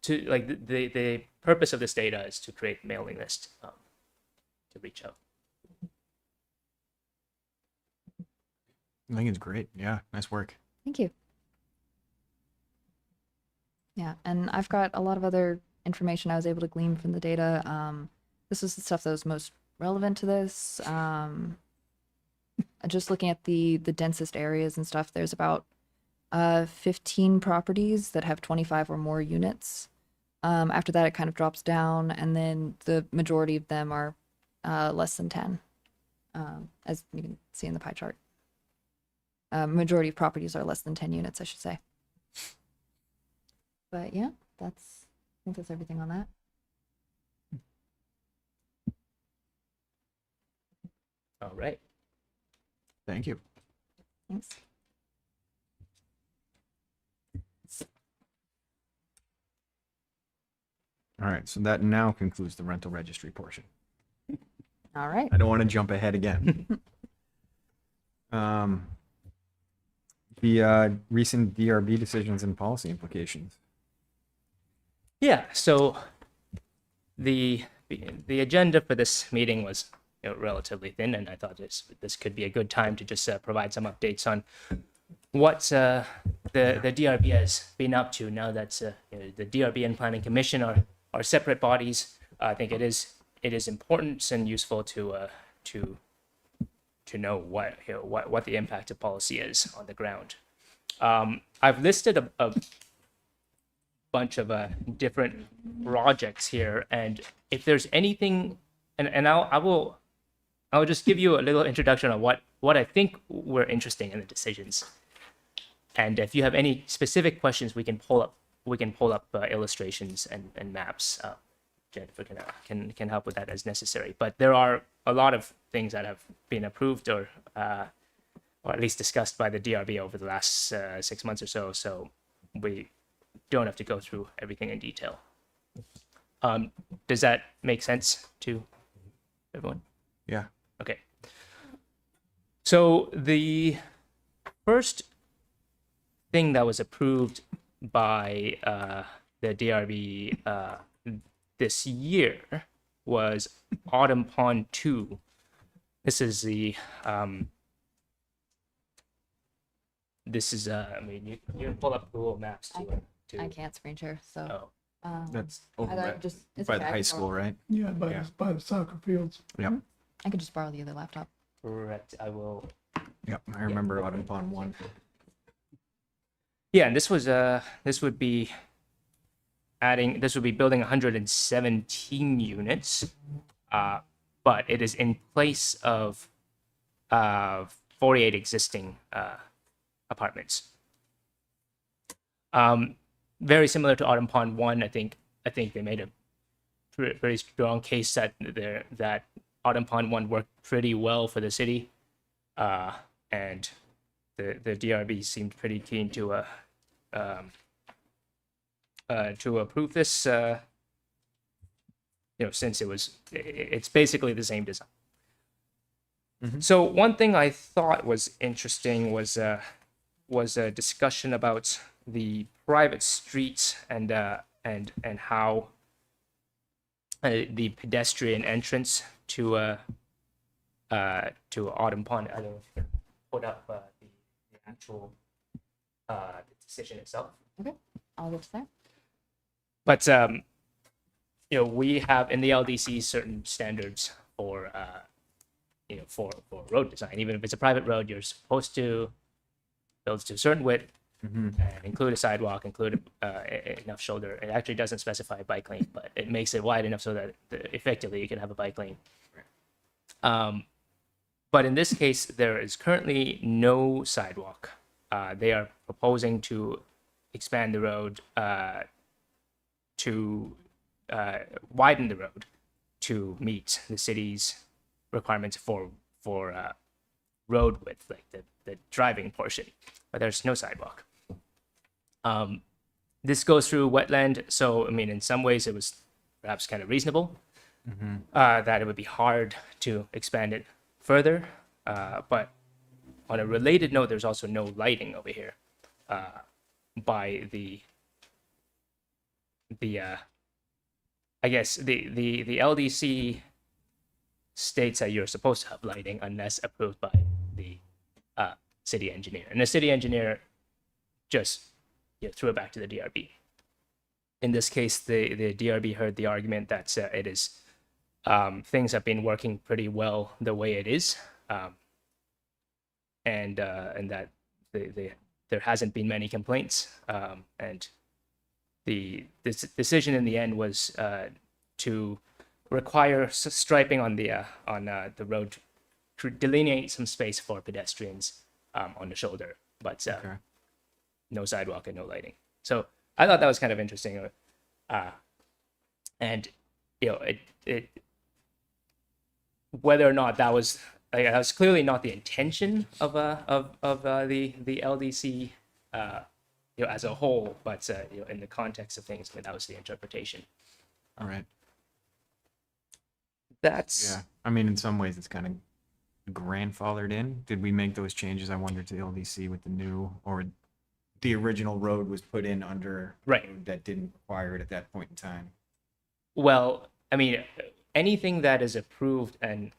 to like the purpose of this data is to create a mailing list to reach out. I think it's great. Yeah, nice work. Thank you. Yeah, and I've got a lot of other information I was able to glean from the data. This was the stuff that was most relevant to this. Just looking at the densest areas and stuff, there's about 15 properties that have 25 or more units. After that, it kind of drops down, and then the majority of them are less than 10, as you can see in the pie chart. Majority of properties are less than 10 units, I should say. But yeah, I think that's everything on that. All right. Thank you. Thanks. All right, so that now concludes the rental registry portion. All right. I don't want to jump ahead again. The recent DRB decisions and policy implications. Yeah. So the agenda for this meeting was relatively thin, and I thought this could be a good time to just provide some updates on what the DRB has been up to now that the DRB and Planning Commission are separate bodies. I think it is important and useful to know what the impact of policy is on the ground. I've listed a bunch of different projects here, and if there's anything, and I will just give you a little introduction on what I think were interesting in the decisions. And if you have any specific questions, we can pull up illustrations and maps. Jennifer can help with that as necessary. But there are a lot of things that have been approved or at least discussed by the DRB over the last 6 months or so. So we don't have to go through everything in detail. Does that make sense to everyone? Yeah. Okay. So the first thing that was approved by the DRB this year was Autumn Pond 2 This is the this is I mean you can pull up Google Maps to I can't screen share, so. oh That's over either I by, could just, it's by okay, the I high can school, borrow- right? Yeah, Yeah. by the soccer fields. Yep. I could just borrow the other laptop. correct. I will. Yep. I remember Autumn Pond 1. Yeah, and this would be building 117 units, but it is in place of 48 existing apartments. Very similar to Autumn Pond 1, I think they made a pretty strong case that that Autumn Pond 1 worked pretty well for the city, and the DRB seemed pretty keen to approve this. Since it's basically the same design. So one thing I thought was interesting was a discussion about the private streets and how the pedestrian entrance to Autumn Pond. I don't know if you can put up the actual decision itself. I'll get to there. But we have in the LDC certain standards for for road design. Even if it's a private road, you're supposed to build to a certain width, and include a sidewalk, include enough shoulder. It actually doesn't specify a bike lane, but it makes it wide enough so that effectively you can have a bike lane. But in this case, there is currently no sidewalk. They are proposing to expand the road to widen the road to meet the city's requirements for road width, like the driving portion, but there's no sidewalk. This goes through wetland, so I mean, in some ways, it was perhaps kind of reasonable that it would be hard to expand it further. But on a related note, there's also no lighting over here by the I guess the LDC states that you're supposed to have lighting unless approved by the city engineer, and the city engineer just threw it back to the DRB. In this case, the DRB heard the argument that it is things have been working pretty well the way it is, and that there hasn't been many complaints, and the decision in the end was to require striping on the road to delineate some space for pedestrians on the shoulder, but no sidewalk and no lighting. So I thought that was kind of interesting, and it whether or not that was clearly not the intention of the LDC as a whole, but in the context of things, I mean, that was the interpretation. All right. That's Yeah. I mean, in some ways, it's kind of grandfathered in. Did we make those changes? I wonder to the LDC with the new, or the original road was put in under Right. road that didn't require it at that point in time. Well, I mean, anything that is approved and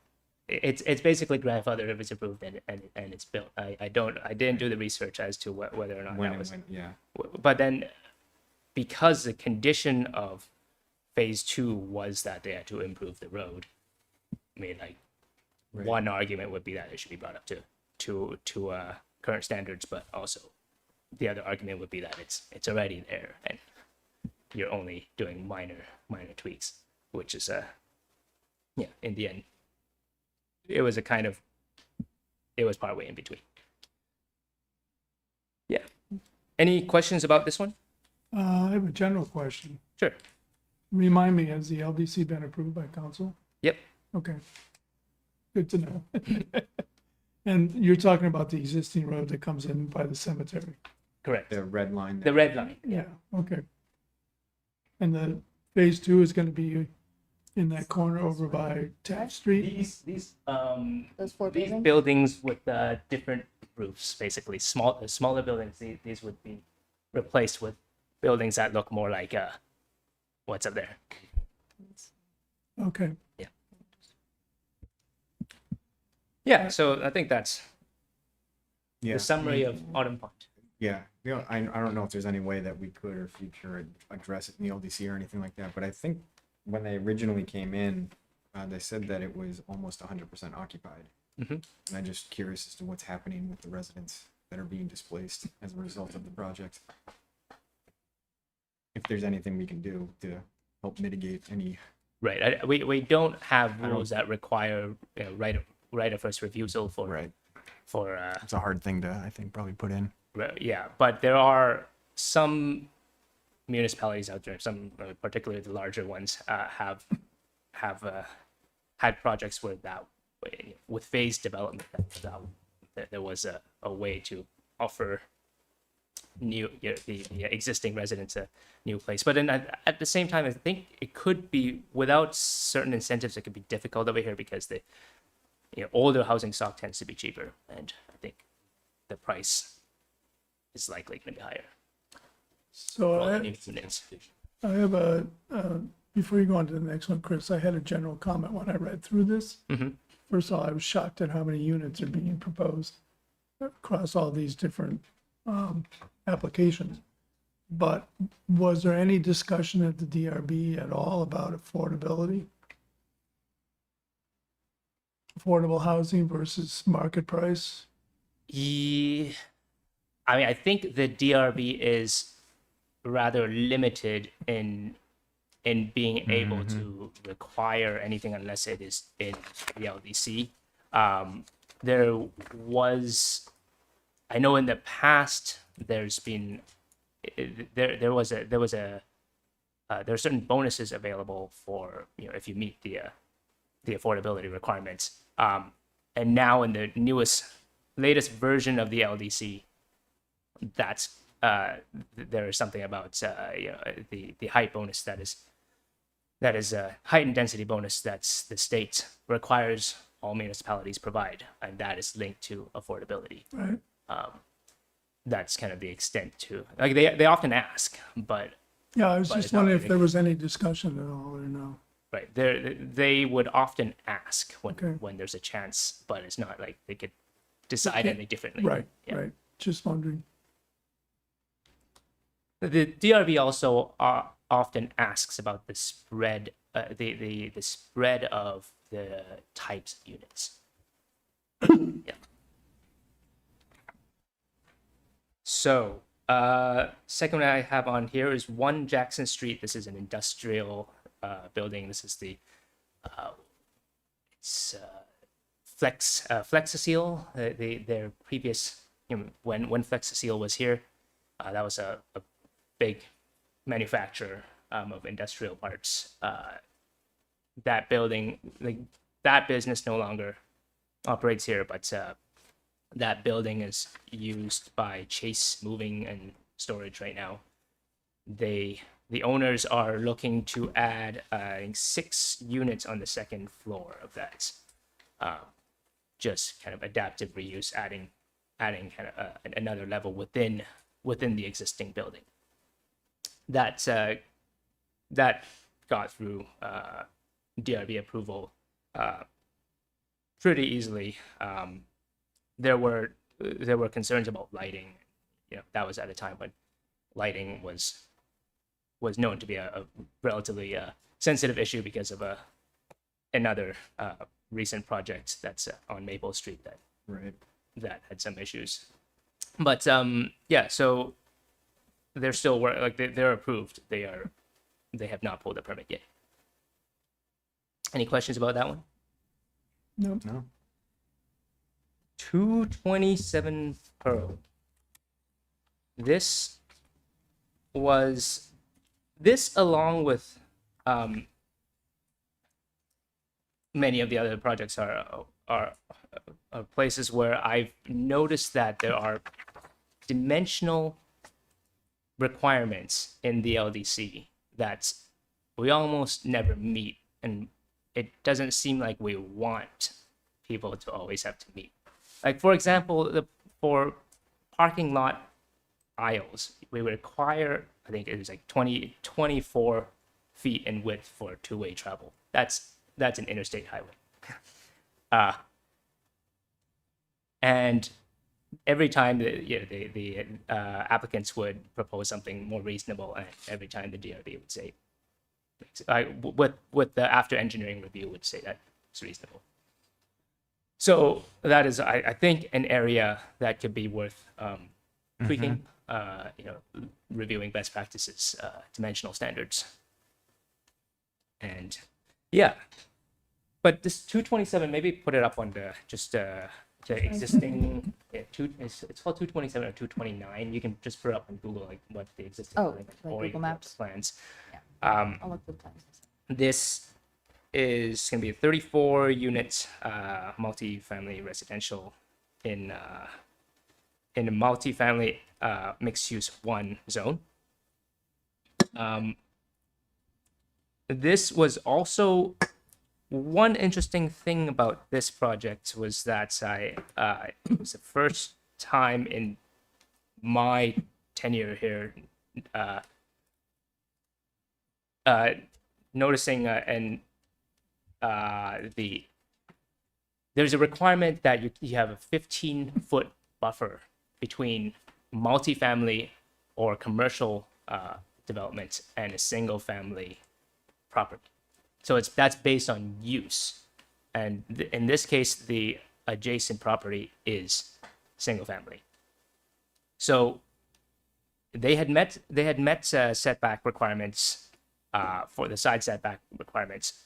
it's basically grandfathered if it's approved and it's built. I didn't do the research as to whether or not When that it was. went, yeah. But then, because the condition of phase 2 was that they had to improve the road, I mean, like, Right. one argument would be that it should be brought up to current standards, but also the other argument would be that it's already there and you're only doing minor tweaks, which is in the end, it was partway in between. Yeah. Any questions about this one? I have a general question. Sure. Remind me, has the LDC been approved by council? Yep. Okay. Good to know. And you're talking about the existing road that comes in by the cemetery? Correct. The red line. The red line. Yeah, okay. And the phase 2 is gonna be in that corner over by Taft Street? These Those four these buildings? buildings with different roofs, basically smaller buildings. These would be replaced with buildings that look more like what's up there. Okay. Yeah. Yeah, so I think that's Yeah. the summary of Autumn Pond. Yeah, I don't know if there's any way that we could or future address it in the LDC or anything like that, but I think when they originally came in, they said that it was almost 100% occupied. Mhm. And I'm just curious as to what's happening with the residents that are being displaced as a result of the project. If there's anything we can do to help mitigate any. Right. We don't have I don't- rules that require right of first refusal for Right. for It's a hard thing to, I think, probably put in. yeah, but there are some municipalities out there, some particularly the larger ones, have had projects where that with phased development that there was a way to offer the existing residents a new place. But at the same time, I think it could be without certain incentives. It could be difficult over here because the older housing stock tends to be cheaper, and I think the price is likely going to be higher. So for all the I, new units. I have a, before you go on to the next one, Chris, I had a general comment when I read through this. Mhm. First of all, I was shocked at how many units are being proposed across all these different applications. But was there any discussion at the DRB at all about affordability? Affordable housing versus market price? I mean, I think the DRB is rather limited in being able to require anything unless it is in the LDC. There was, I know in the past, there's been there are certain bonuses available for if you meet the affordability requirements. And now in the latest version of the LDC, that's there is something about the height bonus that is a height and density bonus that's the state requires all municipalities provide, and that is linked to affordability. Right. That's kind of the extent to like they often ask, but Yeah, I was But just it's not wondering if really- there was any discussion at all or no. right they would often ask Okay. when there's a chance, but it's not like they could decide Okay. any differently. Right, Yeah. right. Just wondering. The DRB also often asks about the spread, the spread of the types of units. Yeah. So, second one I have on here is 1 Jackson Street. This is an industrial building. This is the it's Flexaseal. Their previous when Flexaseal was here, that was a big manufacturer of industrial parts. That building, like that business, no longer operates here, but that building is used by Chase Moving and Storage right now. The owners are looking to add I think 6 units on the second floor of that. Just kind of adaptive reuse, adding kind of another level within the existing building. That got through DRB approval pretty easily. There were concerns about lighting. That was at a time when lighting was known to be a relatively sensitive issue because of another recent project that's on Maple Street Right. that had some issues. But yeah, so they're still they're approved. They have not pulled a permit yet. Any questions about that one? No. No. 227 Pearl. This along with many of the other projects are places where I've noticed that there are dimensional requirements in the LDC that we almost never meet, and it doesn't seem like we want people to always have to meet. Like, for example, for parking lot aisles, we require, I think it was like 24 feet in width for two-way travel. That's an interstate highway. And every time the applicants would propose something more reasonable, and every time the DRB would say, with the after engineering review would say that it's reasonable. So that is, I think, an area that could be worth tweaking. Reviewing best practices, dimensional standards, and yeah. But this 227, maybe put it up on the the existing. Yeah, it's called 227 or 229. You can just put it up on Google, like what the existing Oh, plan, like or you Google can put up Maps? the plans. I'll look for the plans. This is going to be a 34 unit multi-family residential in a multi-family mixed use 1 zone. This was also one interesting thing about this project was that it was the first time in my tenure here noticing there's a requirement that you have a 15-foot buffer between multifamily or commercial development and a single family property. So that's based on use, and in this case, the adjacent property is single family. So they had met setback requirements for the side setback requirements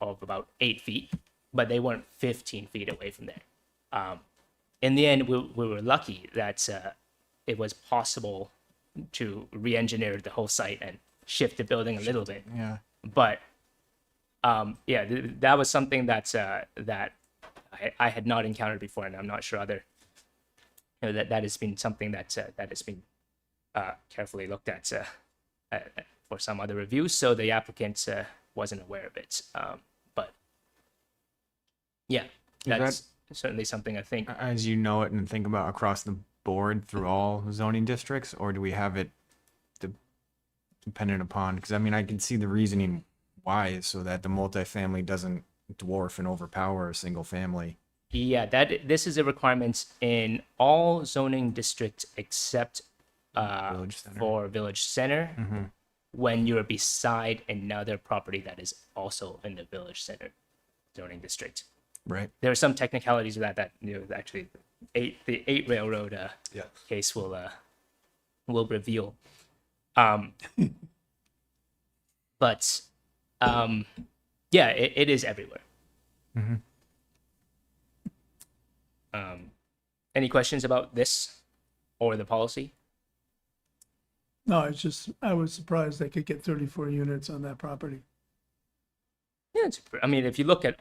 of about 8 feet, but they weren't 15 feet away from there. In the end, we were lucky that it was possible to re-engineer the whole site and shift the building a little bit. Yeah. But that was something that I had not encountered before, and I'm not sure other that has been something that has been carefully looked at for some other reviews. So the applicant wasn't aware of it, but yeah, that's certainly something I think. As you know it and think about across the board through all zoning districts, or do we have it dependent upon? Because I mean, I can see the reasoning why is so that the multifamily doesn't dwarf and overpower a single family. Yeah, this is a requirement in all zoning districts except Village center. for village center, when you're beside another property that is also in the village center zoning district. Right. There are some technicalities of that actually the 8 railroad case will reveal. But yeah, it is everywhere. Any questions about this or the policy? No, I was surprised they could get 34 units on that property. Yeah, I mean, if you look at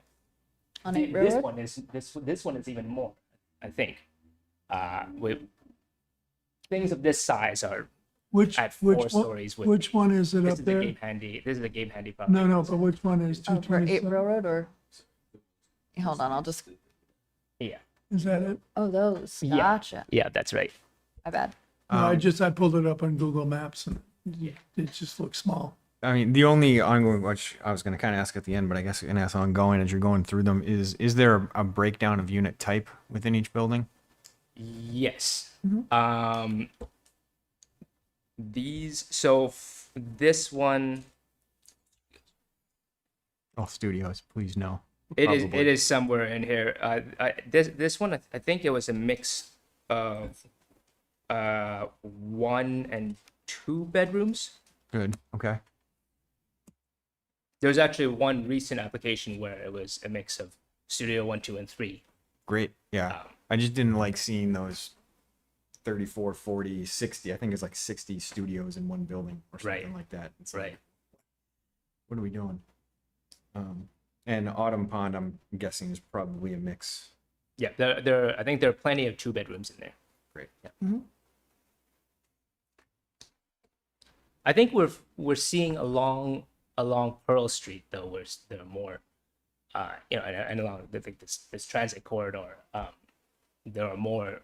On 8 this Railroad? one is this one is even more, I think. With things of this size are Which at 4 one, stories. With which one is it this up is the there? Gabe Handy. This is the Gabe Handy property. No, but which one is Oh, for 8 227? Railroad or? Hold on, I'll just. Yeah, Is that it? Oh, those. Yeah. Gotcha. yeah, that's right. My bad. No, I pulled it up on Google Maps and it just looks small. I mean, the only ongoing, which I was going to kind of ask at the end, but I guess I can ask ongoing as you're going through them, is there a breakdown of unit type within each building? Yes. Mm-hmm. This one, Oh, studios, please no. it Probably. is somewhere in here. This one, I think it was a mix of 1 and 2 bedrooms. Good. Okay. There was actually one recent application where it was a mix of studio 1, 2, and 3. Great. Yeah. I just didn't like seeing those 34, 40, 60. I think it's like 60 studios in one building or something Right. like that. It's Right. like, what are we doing? And Autumn Pond, I'm guessing, is probably a mix. Yeah, I think there are plenty of 2 bedrooms in there. Great. Yeah. Mm-hmm. I think we're seeing along Pearl Street though, where there are more, and along this transit corridor, there are more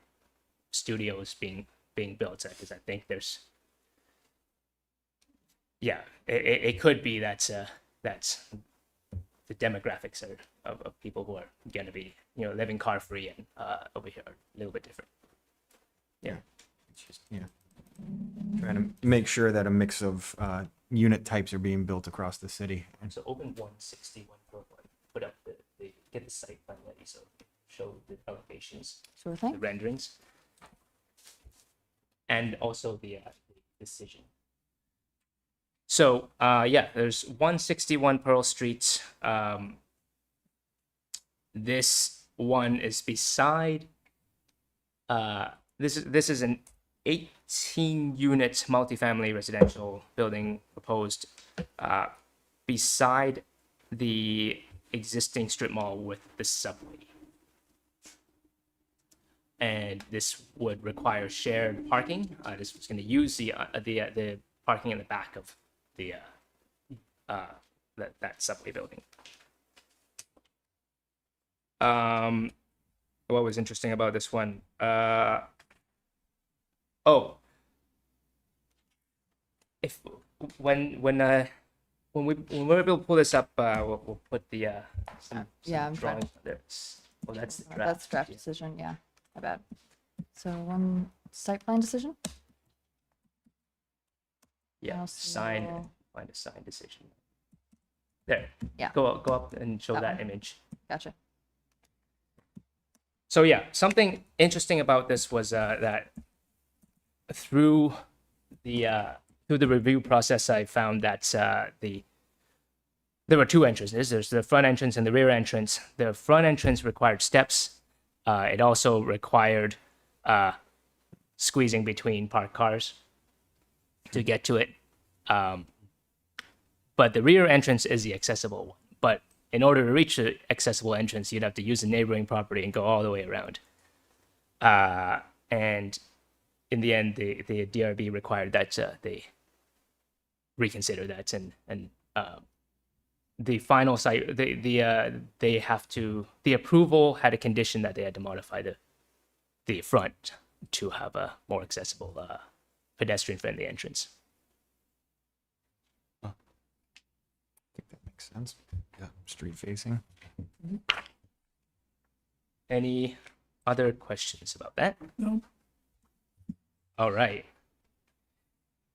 studios being built because I think there's, yeah, it could be that's the demographics of people who are going to be living car free, and over here are a little bit different. Yeah. It's just, trying to make sure that a mix of unit types are being built across the city. And So open 161 put up get the site plan ready, so show the elevations, Sure the thing. renderings, and also the decision. So yeah, there's 161 Pearl Street. This one is beside. This is an 18 unit multifamily residential building proposed beside the existing strip mall with the subway. And this would require shared parking. This was going to use the parking in the back of the that subway building. What was interesting about this one? If when we're able to pull this up, we'll put the some yeah, I'm trying drawings there. Oh, that's the draft. That's draft Yeah. decision, yeah, my bad. So one site plan decision? Yeah, Now sign, slow. find a sign decision. There. Yeah. Go up and show That that one. image. Gotcha. So yeah, something interesting about this was that through the review process, I found that there were two entrances. There's the front entrance and the rear entrance. The front entrance required steps. It also required squeezing between parked cars to get to it. But the rear entrance is the accessible one. But in order to reach the accessible entrance, you'd have to use the neighboring property and go all the way around. And in the end, the DRB required that they reconsider that, and the final site, they have to, the approval had a condition that they had to modify the front to have a more accessible pedestrian-friendly entrance. I think that makes sense. Yeah, street facing. Any other questions about that? No. All right.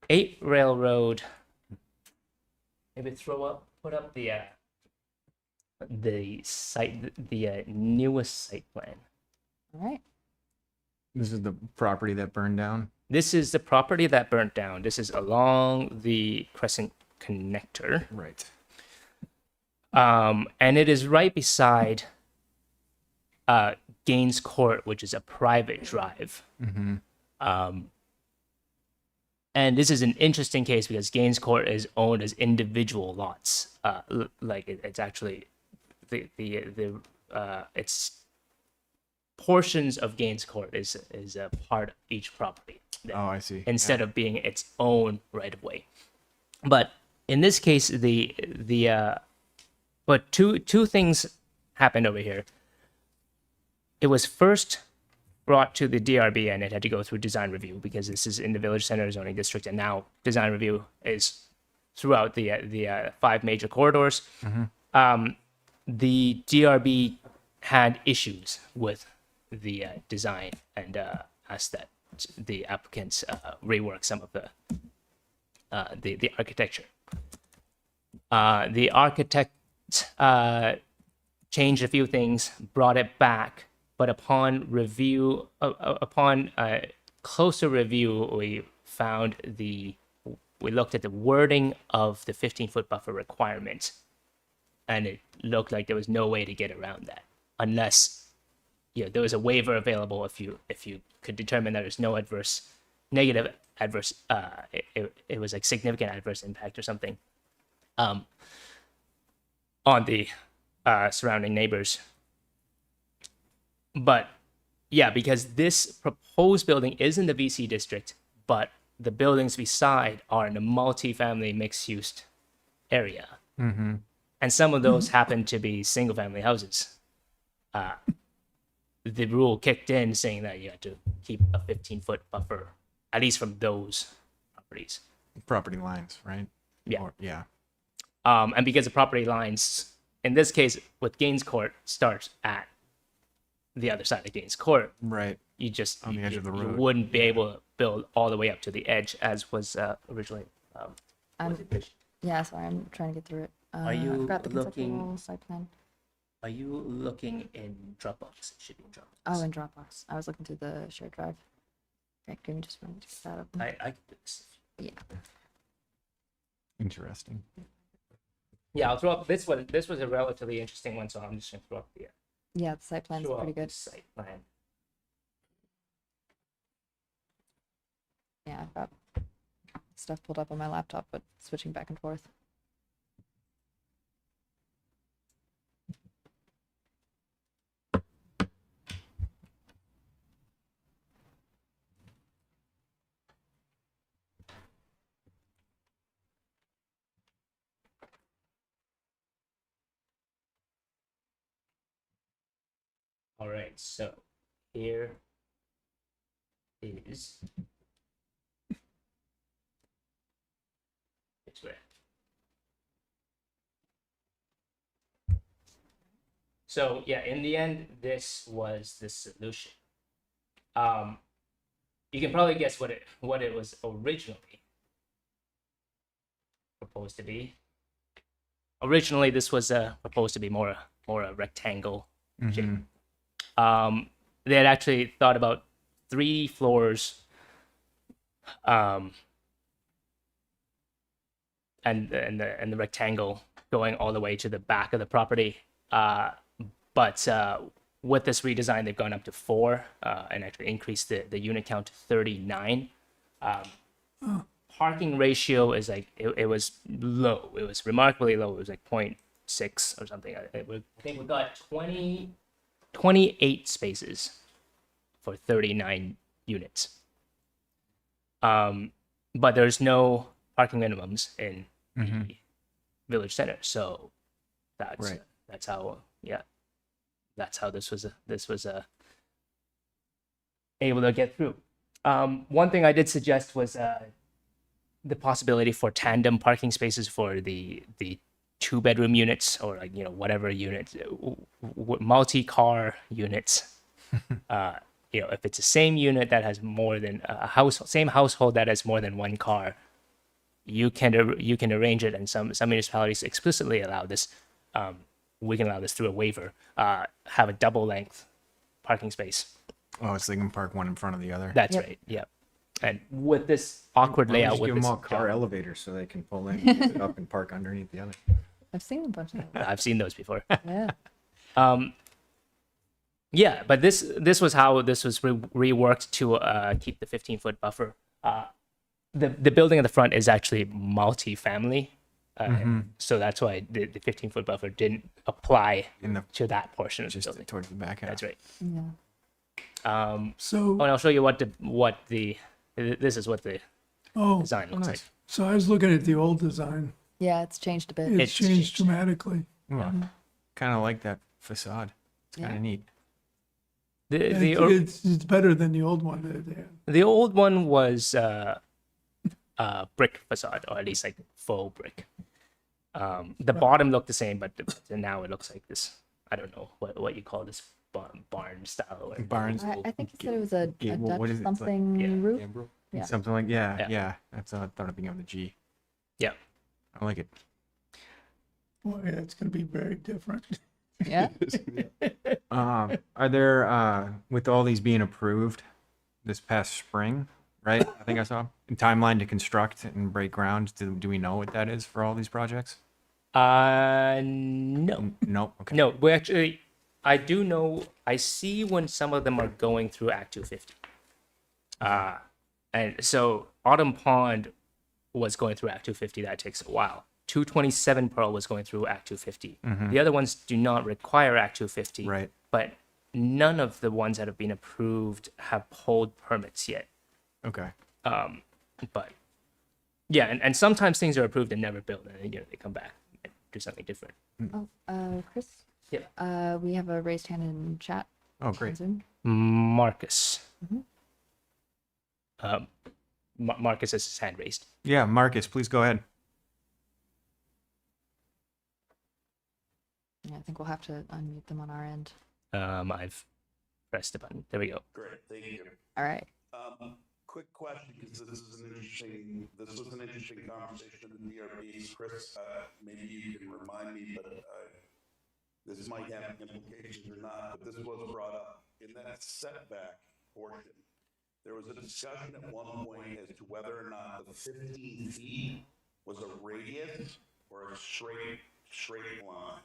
8 Railroad. Maybe put up the site, the newest site plan. All right. This is the property that burned down. This is the property that burnt down. This is along the Crescent Connector. Right. And it is right beside Gaines Court, which is a private drive. Mm-hmm. And this is an interesting case because Gaines Court is owned as individual lots. It's actually it's portions of Gaines Court is a part of each property. Oh, I see. Instead of being its own right of way. But in this case, but two things happened over here. It was first brought to the DRB and it had to go through design review because this is in the Village Center zoning district, and now design review is throughout the 5 major corridors. Mm-hmm. The DRB had issues with the design and asked that the applicants rework some of the architecture. The architect changed a few things, brought it back, but upon review, upon closer review, we looked at the wording of the 15-foot buffer requirement, and it looked like there was no way to get around that unless there was a waiver available if you could determine that there's no it was like significant adverse impact or something on the surrounding neighbors. But yeah, because this proposed building is in the VC district, but the buildings beside are in a multi-family mixed-use area. Mm-hmm. And some of those happen to be single-family houses. The rule kicked in saying that you had to keep a 15-foot buffer, at least from those properties. Property lines, right? Yeah. Yeah. And because the property lines, in this case with Gaines Court, starts at the other side of Dean's Court, Right. you just On the edge of the you road. wouldn't be able to build all the way up to the edge as was originally. I'm, was envisioned. yeah, sorry, I'm trying to get through it. Are I you forgot the looking- conceptual site plan. Are you looking in Dropbox? It should be in Dropbox. Oh, in Dropbox. I was looking through the shared drive. Okay, give me just a minute to get that up. I can do this. Yeah. Interesting. Yeah, I'll throw up this one. This was a relatively interesting one, so I'm just gonna throw up the Yeah, the site plan's throw up pretty the good. site plan. Yeah, I've got stuff pulled up on my laptop, but switching back and forth. All right, so here is it's red. So yeah, in the end, this was the solution. You can probably guess what it was originally proposed to be. Originally, this was proposed to be more a rectangle shape. They had actually thought about 3 floors, and the rectangle going all the way to the back of the property. But with this redesign, they've gone up to 4 and actually increased the unit count to 39. Parking ratio is like it was low. It was remarkably low. It was like 0.6 or something. I think we got 28 spaces for 39 units. But there's no parking minimums in the village center, so that's Right. that's how this was able to get through. One thing I did suggest was the possibility for tandem parking spaces for the 2-bedroom units, or like, you know, whatever unit, multi-car units. You know, if it's the same unit that has more than same household that has more than 1 car, you can arrange it, and some municipalities explicitly allow this. We can allow this through a waiver. Have a double length parking space. Oh, so they can park one in front of the other. That's Yep. right. Yeah. And with this awkward Why don't we layout, just with give them this all car job- elevators so they can pull in, get it up, and park underneath the other. I've seen a bunch of them. I've seen those before. Yeah. Yeah, but this was how this was reworked to keep the 15-foot buffer. The building at the front is actually multi-family, so that's why the 15-foot buffer didn't apply In the to that portion of the just building. towards the back half. That's right. Yeah. So, Oh, and I'll show you this is what the oh, design looks like. so I was looking at the old design. Yeah, it's changed a bit. It's It's changed changed. dramatically. Kind of like that facade. It's kind of Yeah. neat. It's better than the old one that they had. The old one was brick facade, or at least like faux brick. The bottom looked the same, but now it looks like this. I don't know what you call this barn style. Or Barns. I think you said it was a Gable, Dutch what is it? It's like- something yeah, roof. Marbl? Yeah. Something like yeah. Yeah. That's I thought of being of the G. Yeah. I like it. Boy, it's going to be very different. Yeah. Are there with all these being approved this past spring, right? I think I saw a timeline to construct and break ground. Do we know what that is for all these projects? No. Nope. Okay. No, we actually, I do know, I see when some of them are going through Act 250. And so Autumn Pond was going through Act 250. That takes a while. 227 Pearl was going through Act 250. The other ones do not require Act 250. Right. But none of the ones that have been approved have pulled permits yet. Okay. But yeah, and sometimes things are approved and never built, and then, you know, they come back and do something different. Oh, Chris? Yeah. We have a raised hand in chat. Oh, on great. Zoom. Marcus. Marcus has his hand raised. Yeah, Marcus, please go ahead. Yeah, I think we'll have to unmute them on our end. I've press the button. There we go. Great, thank you. All right. Quick question, because this was an interesting conversation in the DRB. Chris, maybe you can remind me, but this might have implications or not, but this was brought up in that setback portion. There was a discussion at one point as to whether or not the 15 feet was a radius or a straight line.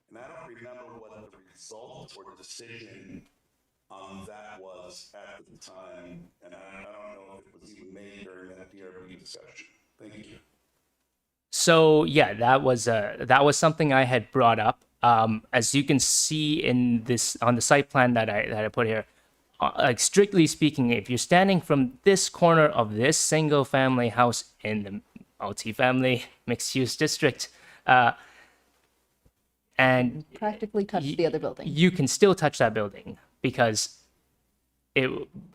And I don't remember what the result or decision on that was at the time, and I don't know if it was even made during that DRB discussion. Thank you. So yeah, that was something I had brought up. As you can see in this on the site plan that I put here, like strictly speaking, if you're standing from this corner of this single family house in the multi-family mixed use district, and Practically touch the other building. you can still touch that building because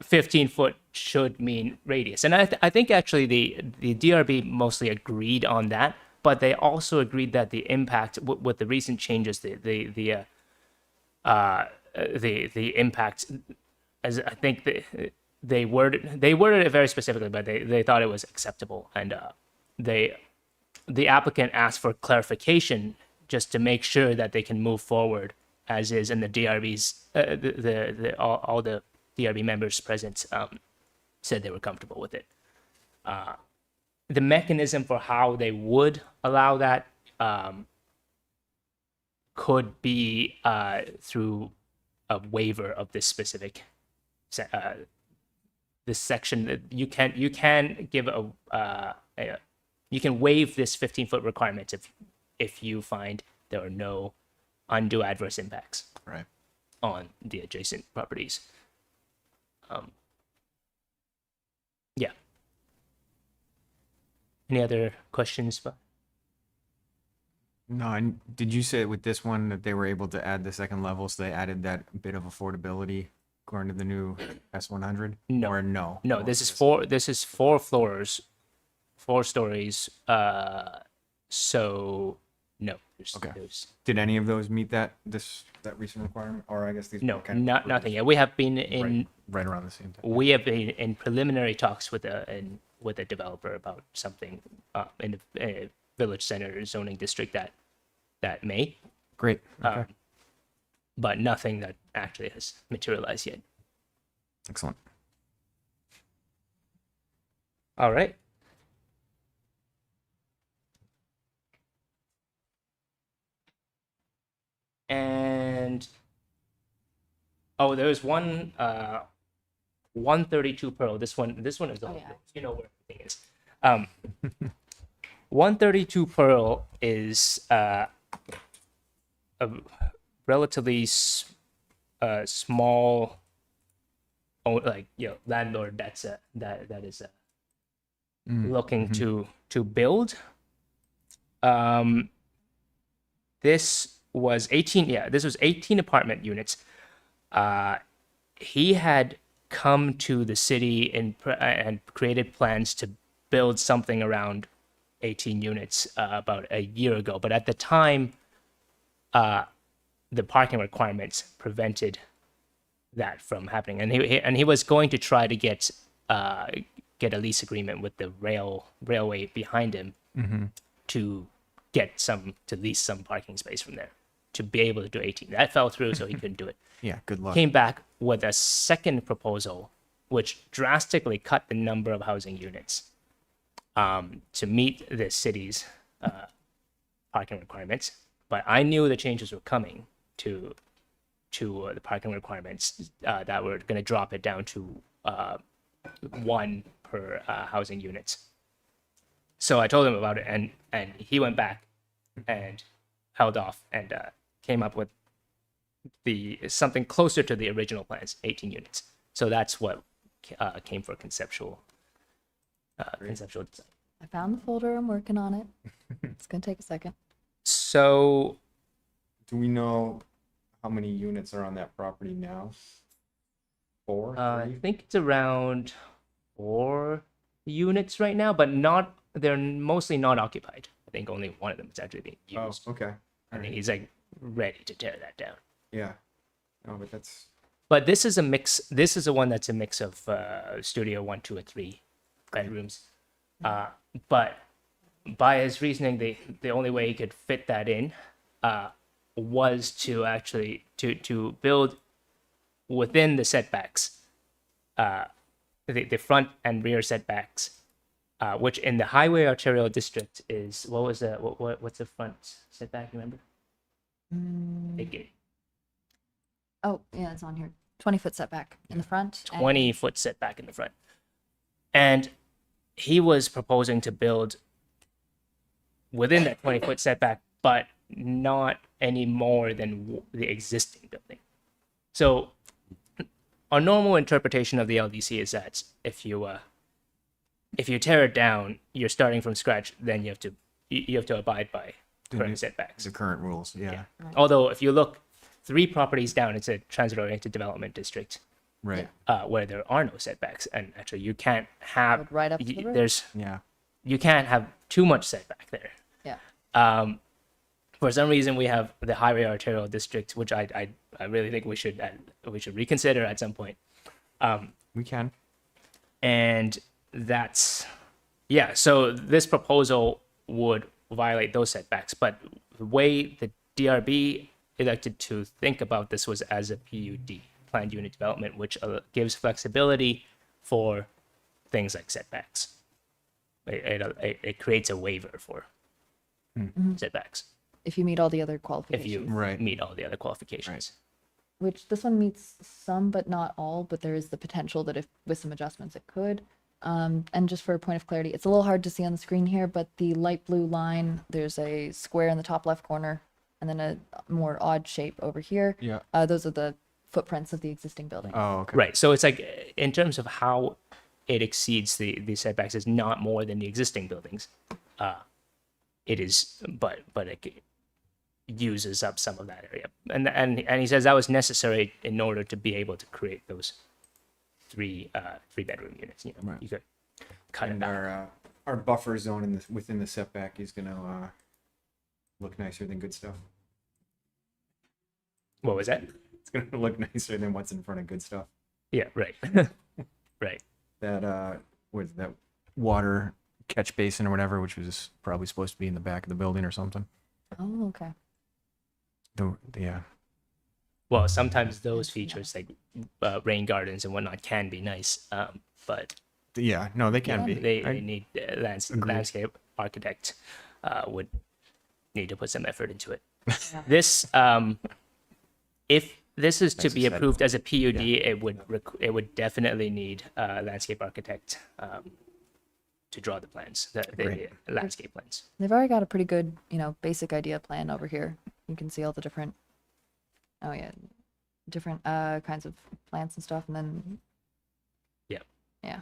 15 foot should mean radius. And I think actually the DRB mostly agreed on that, but they also agreed that the impact with the recent changes, the impact, as I think they worded it very specifically, but they thought it was acceptable, and the applicant asked for clarification just to make sure that they can move forward as is, and the DRB's all the DRB members present said they were comfortable with it. The mechanism for how they would allow that could be through a waiver of this specific this section. That you can give you can waive this 15-foot requirement if you find there are no undue adverse impacts Right. on the adjacent properties. Yeah. Any other questions? No, and did you say with this one that they were able to add the second level, so they added that bit of affordability according to the new S100? No. Or no? No, this is four floors, 4 stories. So no. Okay. There's Did any of those meet that recent requirement? Or I guess these no, were kind of not nothing yet. We have been right around the same time. we have been in preliminary talks with a developer about something in the village center zoning district that may, Great. Okay. but nothing that actually has materialized yet. Excellent. All right. And oh, there was one 132 Pearl. This one is Oh, all yeah. you know where everything is. 132 Pearl is a relatively small landlord that is looking to build. This was 18 apartment units. He had come to the city and created plans to build something around 18 units about a year ago, but at the time the parking requirements prevented that from happening, and he was going to try to get a lease agreement with the railway behind him to lease some parking space from there to be able to do 18. That fell through, so he couldn't do it. Yeah, good luck. Came back with a second proposal, which drastically cut the number of housing units to meet the city's parking requirements. But I knew the changes were coming to the parking requirements that were going to drop it down to 1 per housing units. So I told him about it, and he went back and held off and came up with something closer to the original plans, 18 units. So that's what came for conceptual design. I found the folder. I'm working on it. It's gonna take a second. So Do we know how many units are on that property now? 4? I 3? think it's around 4 units right now, but they're mostly not occupied. I think only one of them is actually being used. Oh, okay. I think he's like ready to tear that down. Yeah. No, but that's But this is a mix. This is a one that's a mix of studio 1, 2, and 3 bedrooms. But by his reasoning, the only way he could fit that in was to actually to build within the setbacks, the front and rear setbacks, which in the highway arterial district is what's the front setback? Remember? Oh, yeah, it's on here. 20-foot setback in the front. and- 20-foot setback in the front. And he was proposing to build within that 20-foot setback, but not any more than the existing building. So our normal interpretation of the LDC is that if you tear it down, you're starting from scratch, then you have to abide by current setbacks. The current rules, yeah. Although if you look 3 properties down, it's a transit-oriented development district. Right. Where there are no setbacks, and actually you can't have Go right up to the road. there's Yeah. you can't have too much setback there. Yeah. For some reason, we have the highway arterial district, which I really think we should reconsider at some point. We can. And that's so this proposal would violate those setbacks, but the way the DRB elected to think about this was as a PUD, planned unit development, which gives flexibility for things like setbacks. It creates a waiver for setbacks If you meet all the other if qualifications. you Right. meet all the other qualifications. Which this one meets some, but not all, but there is the potential that if with some adjustments it could. And just for a point of clarity, it's a little hard to see on the screen here, but the light blue line, there's a square in the top left corner and then a more odd shape over here. Yeah. Those are the footprints of the existing building. Oh, okay. Right. So it's like in terms of how it exceeds the setbacks is not more than the existing buildings. It is, but it uses up some of that area, and he says that was necessary in order to be able to create those three bedroom units. You know, Right. you could cut it And back. our buffer zone within the setback is gonna look nicer than good stuff. What was that? It's gonna look nicer than what's in front of good stuff. Yeah. Right. Right. That with that water catch basin or whatever, which was probably supposed to be in the back of the building or something. Oh, okay. Yeah. Well, sometimes those features like rain gardens and whatnot can be nice, but Yeah. No, they can be. they need agree. landscape architect would need to put some effort into it. Yeah. This if this is to That's be a set. approved as a PUD, it would definitely need a landscape architect to draw the plans, the Great. landscape plans. They've already got a pretty good, basic idea plan over here. You can see all the different, different kinds of plants and stuff. And then, Yeah. yeah,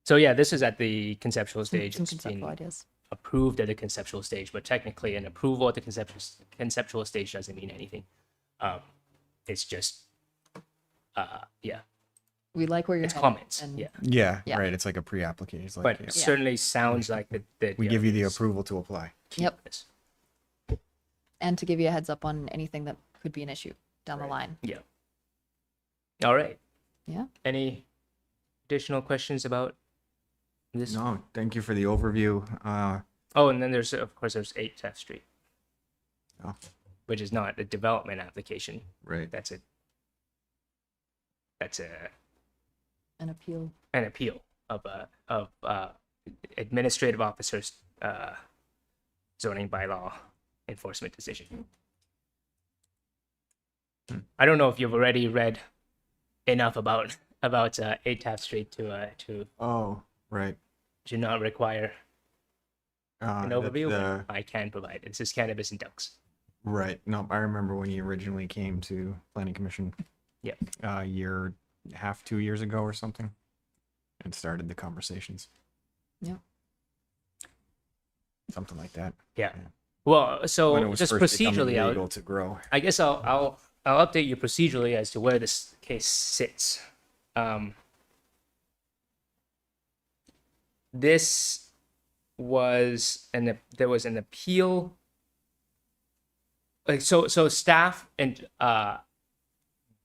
So yeah, this is at the conceptual stage. some It's been conceptual ideas. approved at the conceptual stage, but technically an approval at the conceptual stage doesn't mean anything. It's just We like where you're it's headed, comments. and- Yeah. Yeah. Yeah. Right. It's like a pre-application. It's like, But yeah. it certainly sounds like that We give you the approval to apply. Yep. And to give you a heads up on anything that could be an issue down the line. Yeah. All right. Yeah. Any additional questions about this? No, thank you for the overview. Oh, and then there's 8 Taft Street, Oh, which is not a development application. right. That's An appeal. an appeal of administrative officers zoning bylaw enforcement decision. I don't know if you've already read enough about 8 Taft Street to Oh, right. not require an That overview. the- But I can provide it. This is cannabis and ducks. Right. No, I remember when you originally came to Planning Commission. Yep. A year, 2 years ago or something, and started the conversations. Yeah. Something like that. Yeah. Well, When it so was just first becoming procedurally, legal to grow. I guess I'll update you procedurally as to where this case sits. This was there was an appeal. Like so staff and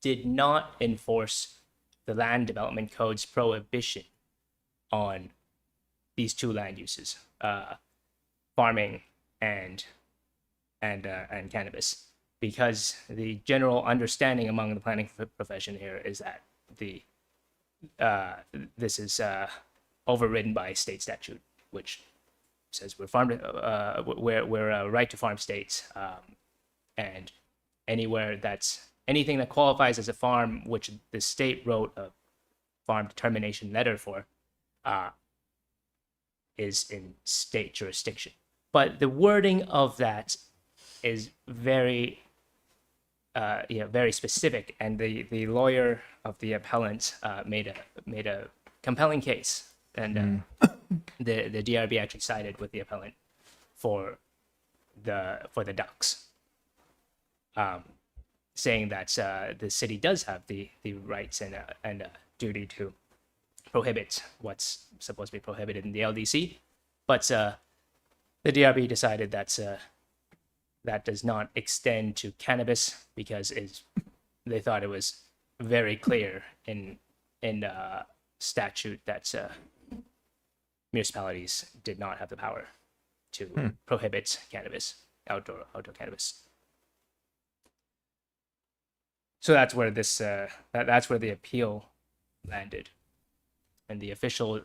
did not enforce the land development code's prohibition on these two land uses, farming and cannabis, because the general understanding among the planning profession here is that this is overridden by state statute, which says we're a right to farm states, and anything that qualifies as a farm, which the state wrote a farm determination letter for, is in state jurisdiction. But the wording of that is very very specific, and the lawyer of the appellant made a compelling case, and the DRB actually sided with the appellant for the ducks, saying that the city does have the rights and duty to prohibit what's supposed to be prohibited in the LDC, but the DRB decided that that does not extend to cannabis because they thought it was very clear in statute that municipalities did not have the power to prohibit cannabis, outdoor cannabis. So that's where that's where the appeal landed, and the official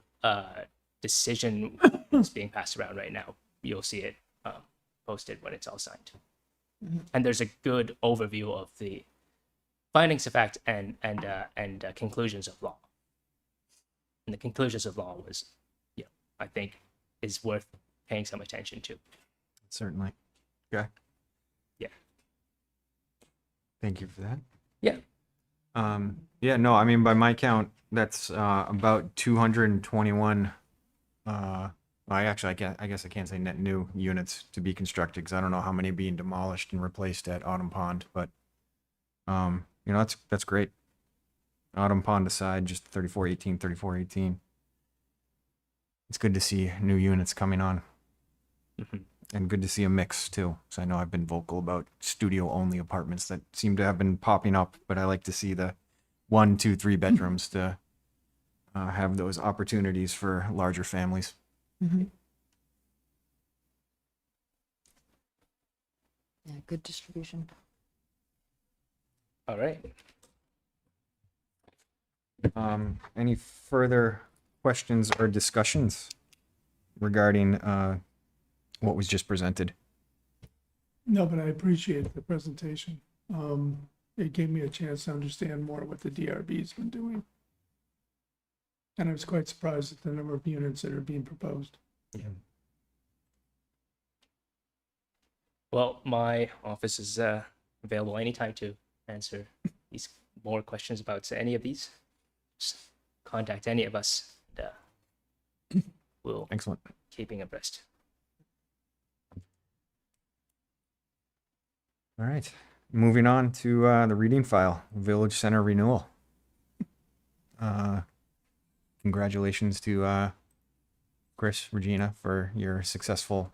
decision is being passed around right now. You'll see it posted when it's all signed. And there's a good overview of the findings of fact and conclusions of law. And the conclusions of law was, I think, is worth paying some attention to. Certainly. Okay. Yeah. Thank you for that. Yeah. Yeah, no, I mean, by my count, that's about 221 I guess I can't say net new units to be constructed because I don't know how many are being demolished and replaced at Autumn Pond, but that's great. Autumn Pond aside, just 3418. It's good to see new units coming on. And good to see a mix too. So I know I've been vocal about studio only apartments that seem to have been popping up, but I like to see the 1, 2, 3 bedrooms to have those opportunities for larger families. Yeah, good distribution. All right. Any further questions or discussions regarding what was just presented? No, but I appreciate the presentation. It gave me a chance to understand more what the DRB's been doing. And I was quite surprised at the number of units that are being proposed. Yeah. Well, my office is available anytime to answer these more questions about any of these. Just contact any of us. And, we'll Excellent. keeping abreast. All right. Moving on to the reading file, Village Center renewal. Congratulations to Chris, Regina, for your successful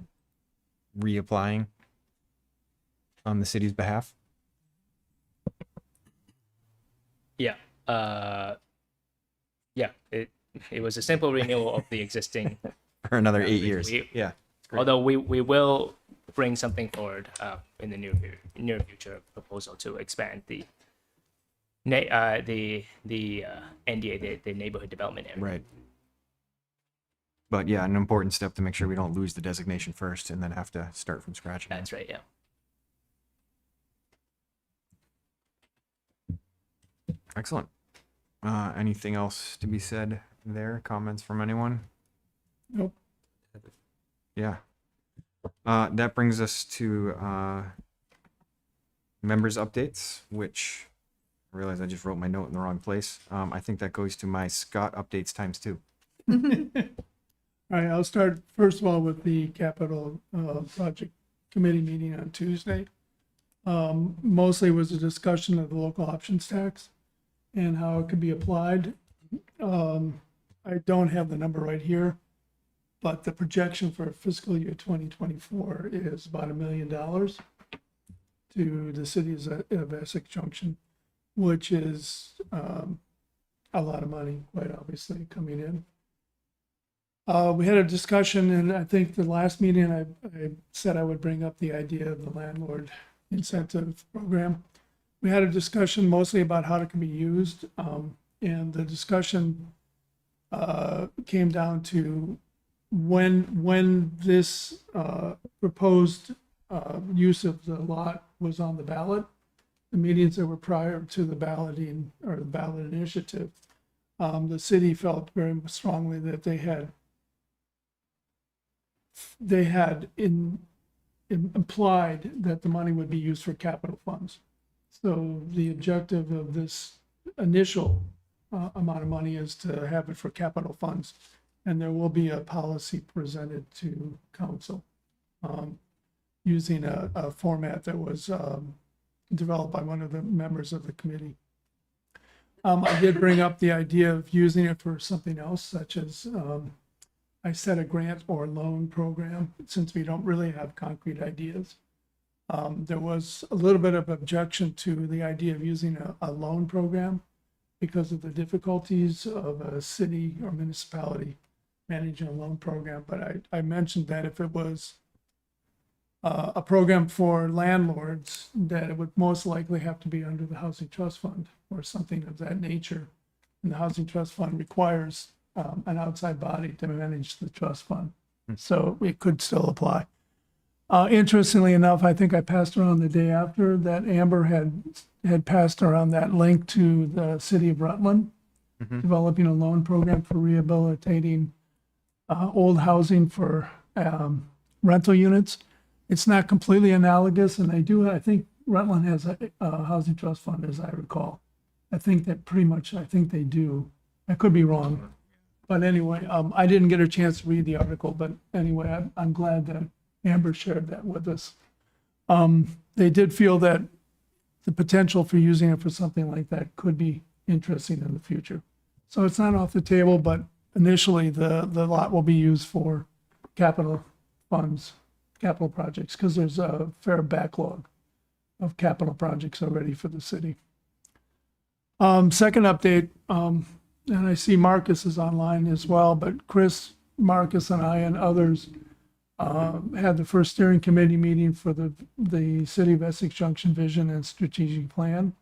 reapplying on the city's behalf. Yeah. Yeah. It was a simple renewal of the existing. For another 8 years. Yeah. Great. Although we will bring something forward in the near future, proposal to expand the NDA, the neighborhood development area. Right. But yeah, an important step to make sure we don't lose the designation first and then have to start from scratch again. That's right. Yeah. Excellent. Anything else to be said there? Comments from anyone? Nope. Yeah. That brings us to members updates, which I realize I just wrote my note in the wrong place. I think that goes to my Scott updates times 2. All right, I'll start first of all with the capital project committee meeting on Tuesday. Mostly was a discussion of the local options tax and how it could be applied. I don't have the number right here, but the projection for fiscal year 2024 is about $1 million to the cities of Essex Junction. which is a lot of money, quite obviously, coming in. We had a discussion, and I think the last meeting I said I would bring up the idea of the landlord incentive program. We had a discussion mostly about how it can be used, and the discussion came down to when this proposed use of the lot was on the ballot, the meetings that were prior to the balloting or the ballot initiative, the city felt very strongly that they had implied that the money would be used for capital funds. So the objective of this initial amount of money is to have it for capital funds. And there will be a policy presented to council using a format that was developed by one of the members of the committee. I did bring up the idea of using it for something else, such as I said a grant or loan program, since we don't really have concrete ideas. There was a little bit of objection to the idea of using a loan program because of the difficulties of a city or municipality managing a loan program. But I mentioned that if it was a program for landlords, that it would most likely have to be under the Housing Trust Fund or something of that nature. And the Housing Trust Fund requires an outside body to manage the trust fund. So it could still apply. Interestingly enough, I think I passed around the day after that Amber had passed around that link to the city of Rutland, developing a loan program for rehabilitating old housing for rental units. It's not completely analogous, and I think Rutland has a housing trust fund, as I recall. I think they do. I could be wrong. But anyway, I didn't get a chance to read the article, but anyway, I'm glad that Amber shared that with us. They did feel that the potential for using it for something like that could be interesting in the future. So it's not off the table, but initially the lot will be used for capital funds, capital projects, because there's a fair backlog of capital projects already for the city. Second update, and I see Marcus is online as well, but Chris, Marcus, and I and others had the first steering committee meeting for the City of Essex Junction Vision and Strategic Plan.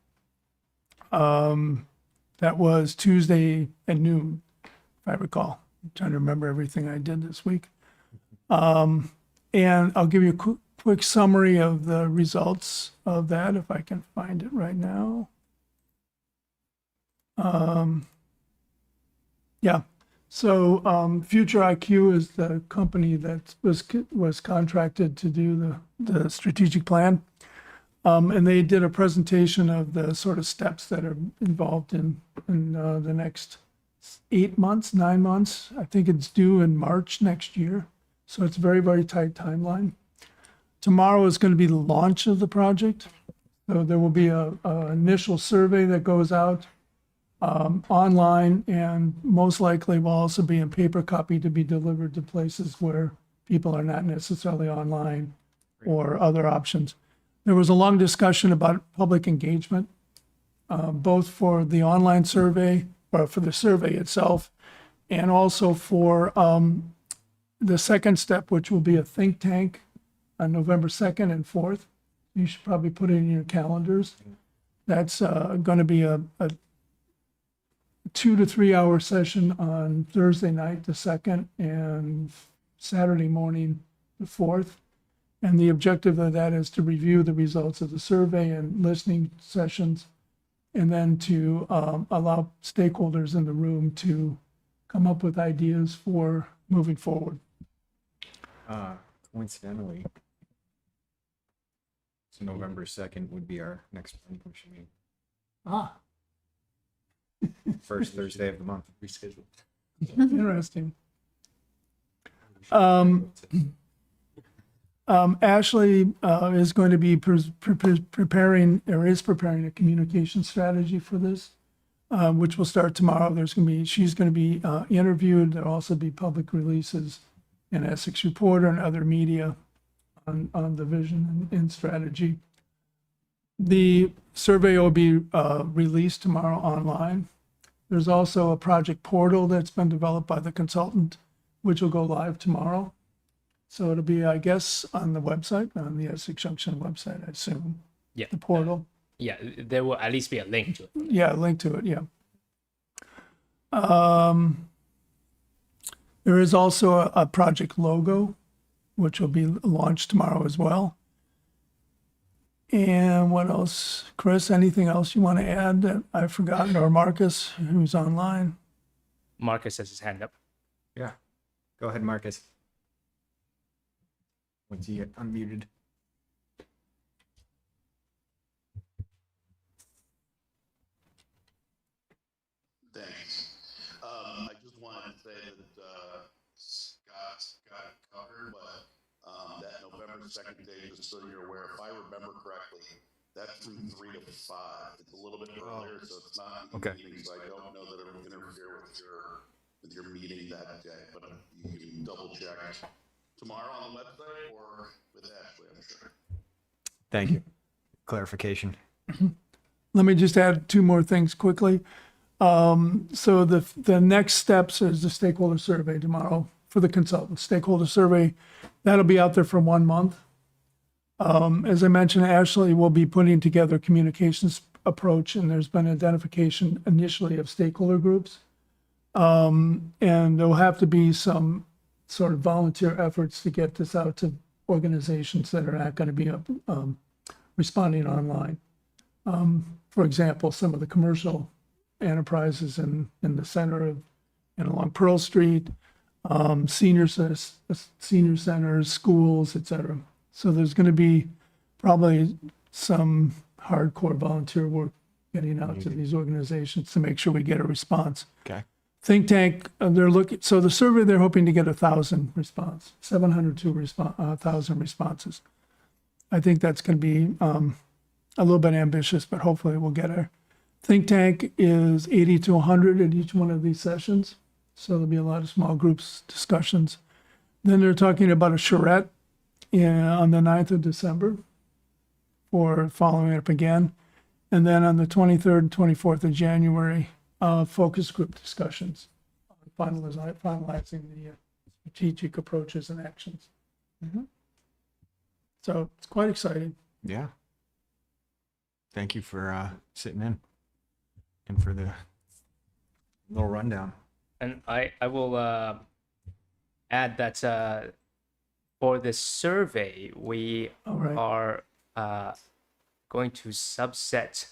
That was Tuesday at noon, if I recall. I'm trying to remember everything I did this week. And I'll give you a quick summary of the results of that, if I can find it right now. Yeah. So Future IQ is the company that was contracted to do the strategic plan. And they did a presentation of the sort of steps that are involved in the next 9 months. I think it's due in March next year. So it's a very, very tight timeline. Tomorrow is going to be the launch of the project. So there will be an initial survey that goes out online, and most likely will also be in paper copy to be delivered to places where people are not necessarily online or other options. There was a long discussion about public engagement, both for the online survey or for the survey itself, and also for the second step, which will be a think tank on November 2nd and 4th. You should probably put it in your calendars. That's going to be a 2 to 3 hour session on Thursday night, the 2nd, and Saturday morning, the 4th. And the objective of that is to review the results of the survey and listening sessions, and then to allow stakeholders in the room to come up with ideas for moving forward. Coincidentally, so November 2nd would be our next planning commission meeting. Ah, First Thursday of the month. Reschedule. interesting. Ashley is going to be preparing a communication strategy for this, which will start tomorrow. She's going to be interviewed. There'll also be public releases in Essex Reporter and other media on the vision and strategy. The survey will be released tomorrow online. There's also a project portal that's been developed by the consultant, which will go live tomorrow. So it'll be, I guess, on the website, on the Essex Junction website, I assume, Yeah. the portal. Yeah, there will at least be a link to it. Yeah, link to it, yeah. There is also a project logo, which will be launched tomorrow as well. And what else? Chris, anything else you want to add that I've forgotten, or Marcus, who's online? Marcus has his hand up. Yeah. Go ahead, Marcus. Once you get unmuted. Thanks. I just wanted to say that Scott's got it covered, but that November 2nd date, just so you're aware, if I remember correctly, that's from 3 to 5. It's a little bit earlier, so it's not in Okay. meeting, so I don't know that it will interfere with your meeting that day, but you can double check tomorrow on the website or with Ashley, I'm sure. Thank you. Clarification. Let me just add two more things quickly. So the next steps is the stakeholder survey tomorrow for the consultant. Stakeholder survey, that'll be out there for 1 month. As I mentioned, Ashley will be putting together a communications approach, and there's been identification initially of stakeholder groups. And there'll have to be some sort of volunteer efforts to get this out to organizations that are not going to be responding online. For example, some of the commercial enterprises in the center of and along Pearl Street, senior centers, schools, etc. So there's going to be probably some hardcore volunteer work getting out to these organizations to make sure we get a response. Okay. Think tank, they're looking, so the survey, they're hoping to get 1,000 response, 1,000 responses. I think that's going to be a little bit ambitious, but hopefully we'll get there. Think tank is 80 to 100 at each one of these sessions. So there'll be a lot of small groups discussions. Then they're talking about a charrette on the 9th of December for following it up again. And then on the 23rd and 24th of January, focus group discussions on finalizing the strategic approaches and actions. So it's quite exciting. Yeah. Thank you for sitting in and for the little rundown. And I will add that for this survey, we All right. are going to subset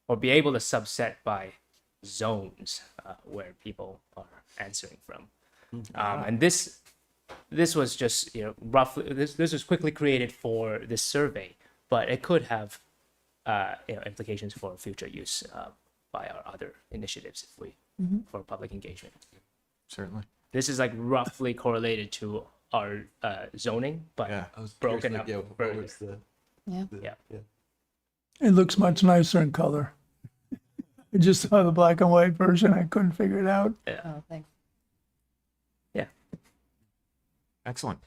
or be able to subset by zones where people are answering from. And this was just, roughly, this was quickly created for this survey, but it could have implications for future use by our other initiatives if we for public engagement. Certainly. This is like roughly correlated to our zoning, but Yeah. broken up further. Yeah. Yeah. It looks much nicer in color. I just saw the black and white version. I couldn't figure it out. Oh, thanks. Excellent.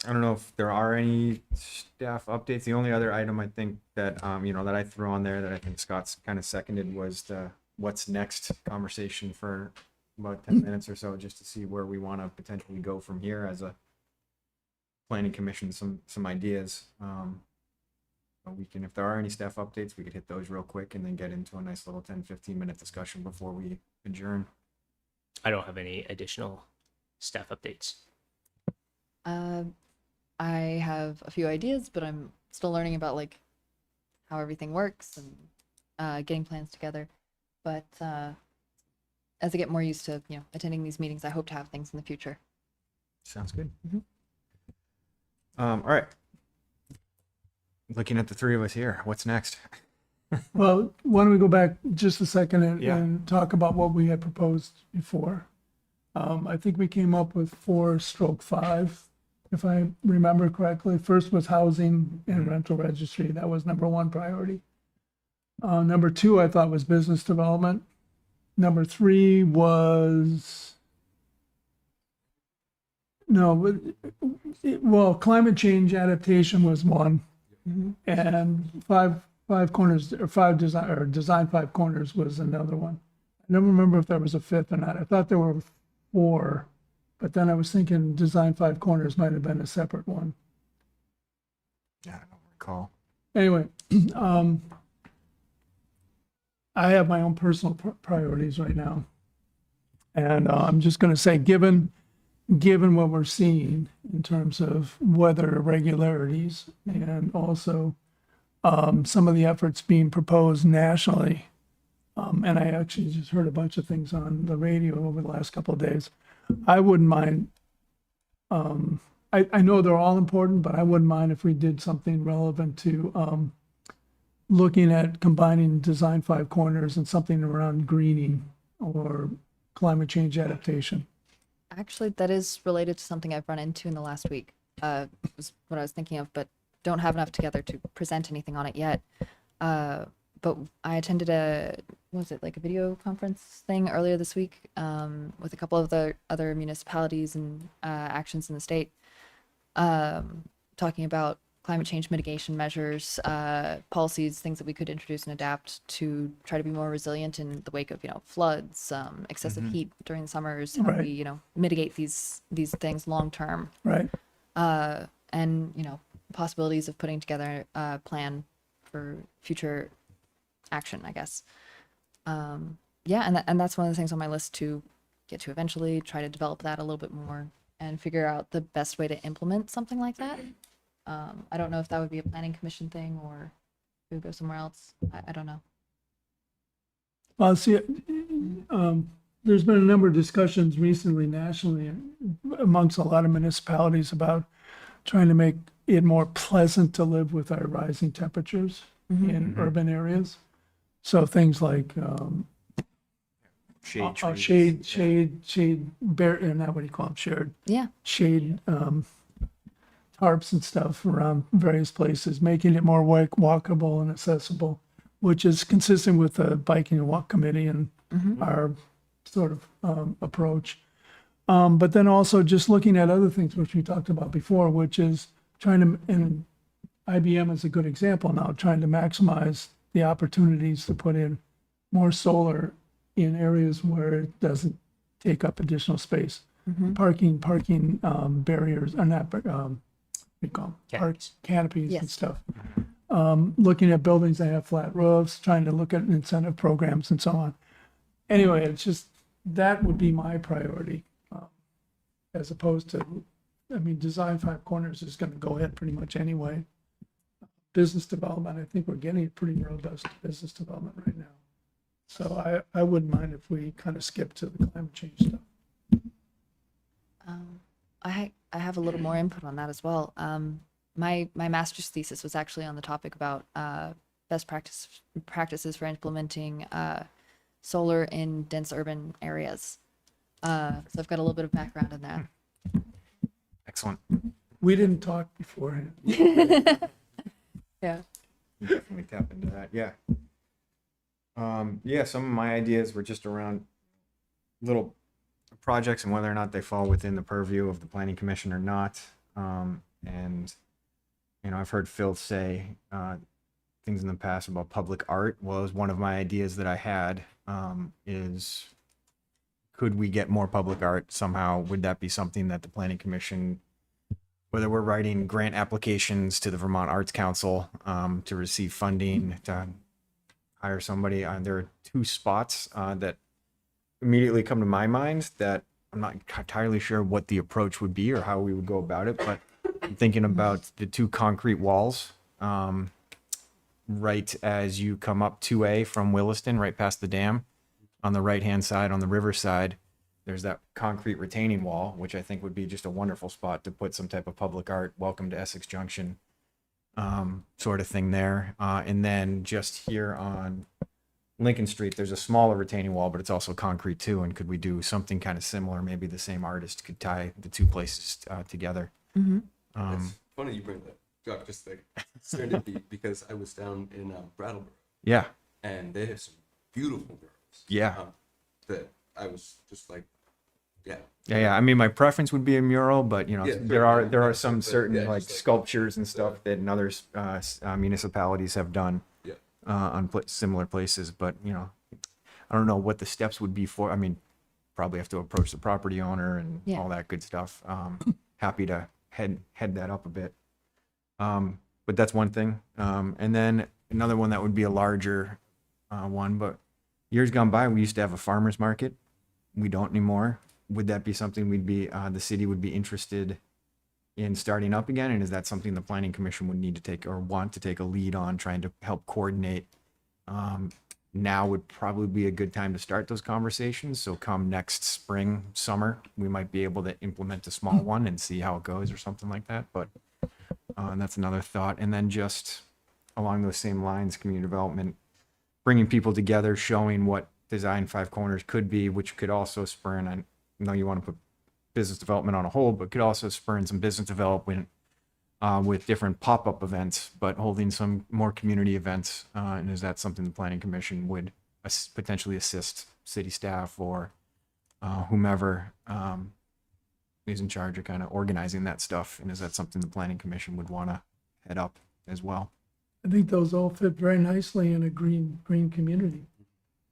I don't know if there are any staff updates. The only other item I think that, that I threw on there that I think Scott's kind of seconded was the what's next conversation for about 10 minutes or so, just to see where we want to potentially go from here as a planning commission, some ideas. We can, if there are any staff updates, we could hit those real quick and then get into a nice little 10-15 minute discussion before we adjourn. I don't have any additional staff updates. I have a few ideas, but I'm still learning about like how everything works and getting plans together. But as I get more used to attending these meetings, I hope to have things in the future. Sounds good. All right. Looking at the three of us here, what's next? Well, why don't we go back just a second and, Yeah. and talk about what we had proposed before? I think we came up with 4/5, if I remember correctly. First was housing and rental registry. That was number one priority. Number two, I thought, was business development. Number three was No, but, well, climate change adaptation was one. And five corners, or design five corners was another one. I don't remember if there was a fifth or not. I thought there were four, but then I was thinking design five corners might have been a separate one. Yeah, I don't recall. Anyway, I have my own personal priorities right now. And I'm just going to say, given what we're seeing in terms of weather irregularities and also some of the efforts being proposed nationally, and I actually just heard a bunch of things on the radio over the last couple of days, I wouldn't mind. I know they're all important, but I wouldn't mind if we did something relevant to looking at combining design five corners and something around greening or climate change adaptation. Actually, that is related to something I've run into in the last week. Was what I was thinking of, but don't have enough together to present anything on it yet. But I attended what was it, like a video conference thing earlier this week with a couple of the other municipalities and actions in the state, talking about climate change mitigation measures, policies, things that we could introduce and adapt to try to be more resilient in the wake of, floods, excessive heat during the summers, how Right. we, mitigate these things long term. Right. And, possibilities of putting together a plan for future action, I guess. Yeah, and that's one of the things on my list to get to eventually, try to develop that a little bit more and figure out the best way to implement something like that. I don't know if that would be a planning commission thing or it would go somewhere else. I don't know. Well, see, there's been a number of discussions recently nationally amongst a lot of municipalities about trying to make it more pleasant to live with our rising temperatures in urban areas. So things like Shade trees. shade, not what do you call them, Yeah. shade tarps and stuff around various places, making it more walkable and accessible, which is consistent with the biking and walk committee and our sort of approach. But then also just looking at other things which we talked about before, which is trying to, and IBM is a good example now, trying to maximize the opportunities to put in more solar in areas where it doesn't take up additional space. Parking barriers, or not, what do you call them? Canopies. Canopies and Yes. stuff. Looking at buildings that have flat roofs, trying to look at incentive programs and so on. Anyway, it's just, that would be my priority. As opposed to, design five corners is gonna go ahead pretty much anyway. Business development, I think we're getting pretty robust business development right now. So I wouldn't mind if we kind of skip to the climate change stuff. I have a little more input on that as well. My master's thesis was actually on the topic about best practices for implementing solar in dense urban areas. So I've got a little bit of background in that. Excellent. We didn't talk beforehand. Yeah. Definitely tap into that. Yeah. Yeah, some of my ideas were just around little projects and whether or not they fall within the purview of the planning commission or not. And I've heard Phil say things in the past about public art. Well, it was one of my ideas that I had is, could we get more public art somehow? Would that be something that the planning commission, whether we're writing grant applications to the Vermont Arts Council to receive funding to hire somebody, there are two spots that immediately come to my mind that I'm not entirely sure what the approach would be or how we would go about it, but I'm thinking about the two concrete walls right as you come up 2A from Williston, right past the dam. On the right-hand side, on the river side, there's that concrete retaining wall, which I think would be just a wonderful spot to put some type of public art, welcome to Essex Junction sort of thing there. And then just here on Lincoln Street, there's a smaller retaining wall, but it's also concrete too. And could we do something kind of similar? Maybe the same artist could tie the two places together. It's funny you bring that up, just like serendipity, because I was down in Brattleboro, Yeah. and they have some beautiful murals. Yeah. That I was just like, Yeah. I mean, my preference would be a mural, but you know, Yeah, there are certainly. some But, certain yeah, like just like- sculptures and stuff that in other municipalities have done Yeah. on similar places. But you know, I don't know what the steps would be for. I mean, probably have to approach the property owner and Yeah. all that good stuff. Happy to head that up a bit. But that's one thing. And then another one that would be a larger one, but years gone by, we used to have a farmer's market. We don't anymore. Would that be something the city would be interested in starting up again? And is that something the planning commission would need to take or want to take a lead on trying to help coordinate? Now would probably be a good time to start those conversations. So come next spring, summer, we might be able to implement a small one and see how it goes or something like that. But that's another thought. And then just along those same lines, community development, bringing people together, showing what Design Five Corners could be, which could also spur, and I know you want to put business development on a hold, but could also spur in some business development with different pop-up events, but holding some more community events. And is that something the planning commission would potentially assist city staff or whomever is in charge of kind of organizing that stuff? And is that something the planning commission would want to head up as well? I think those all fit very nicely in a green community.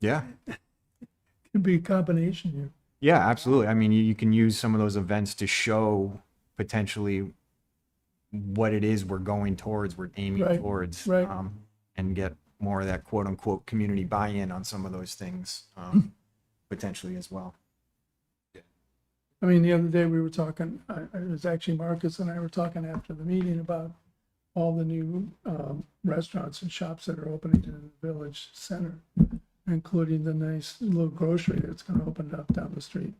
Yeah. Could be a combination here. Yeah, absolutely. I mean, you can use some of those events to show potentially what it is we're going towards, we're aiming Right, towards, right. And get more of that quote unquote community buy-in on some of those things, potentially as well. I mean, the other day we were talking, it was actually Marcus and I were talking after the meeting about all the new restaurants and shops that are opening in the village center, including the nice little grocery that's going to open up down the street.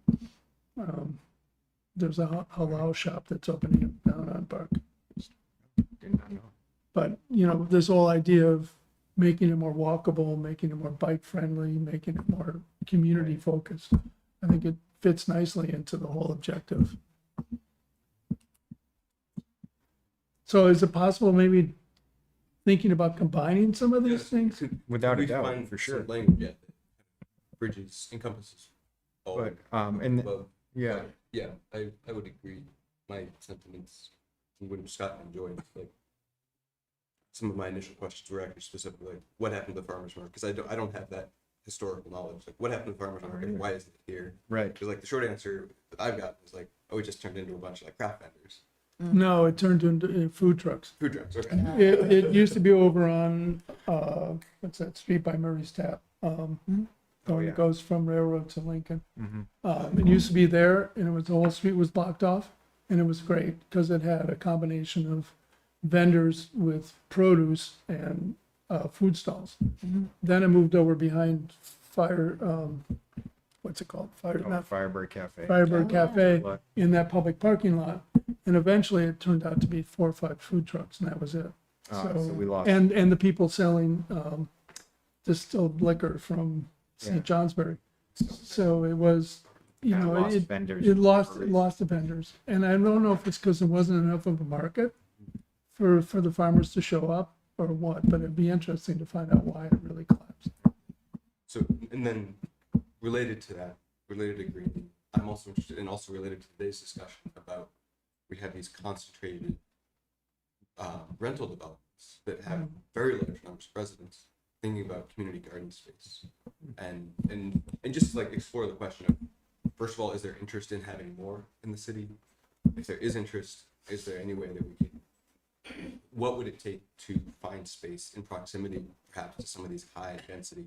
There's a halal shop that's opening up down on Park. Did not know. But, you know, this whole idea of making it more walkable, making it more bike friendly, making it more community focused, I think it fits nicely into the whole objective. So is it possible maybe thinking about combining some of these things? Without a We doubt, find for some sure. Language, yeah, that bridges, encompasses. all But, and above. yeah, But, yeah, I would agree. My sentiments, when Scott enjoyed, like, some of my initial questions were actually specifically like, what happened to the farmer's market? Because I don't have that historical knowledge. Like, what happened to the farmer's market? Why is it here? right. Because like the short answer that I've got is like, oh, it just turned into a bunch of like craft vendors, No, it turned into food trucks. food trucks. Okay. It used to be over on, what's that street by Murray's Tap? Going, yeah. it goes from Railroad to Lincoln. Mm-hmm. It used to be there and it was, the whole street was blocked off and it was great because it had a combination of vendors with produce and food stalls. Then it moved over behind what's it called? Not Firebird Cafe. Firebird Cafe Look. in that public parking lot. And eventually it turned out to be 4 or 5 food trucks and that was it. So we lost. And the people selling distilled liquor from Yeah. St. Johnsbury. So it was, you Kinda know, lost it vendors it and lost breweries. the vendors. And I don't know if it's because there wasn't enough of a market for the farmers to show up or what, but it'd be interesting to find out why it really collapsed. So, and then related to that, related to green, I'm also interested, and also related to today's discussion about, we have these concentrated rental developments that have very large numbers of residents, thinking about community garden space. And just like explore the question of, first of all, is there interest in having more in the city? If there is interest, is there any way that we could, what would it take to find space in proximity perhaps to some of these high density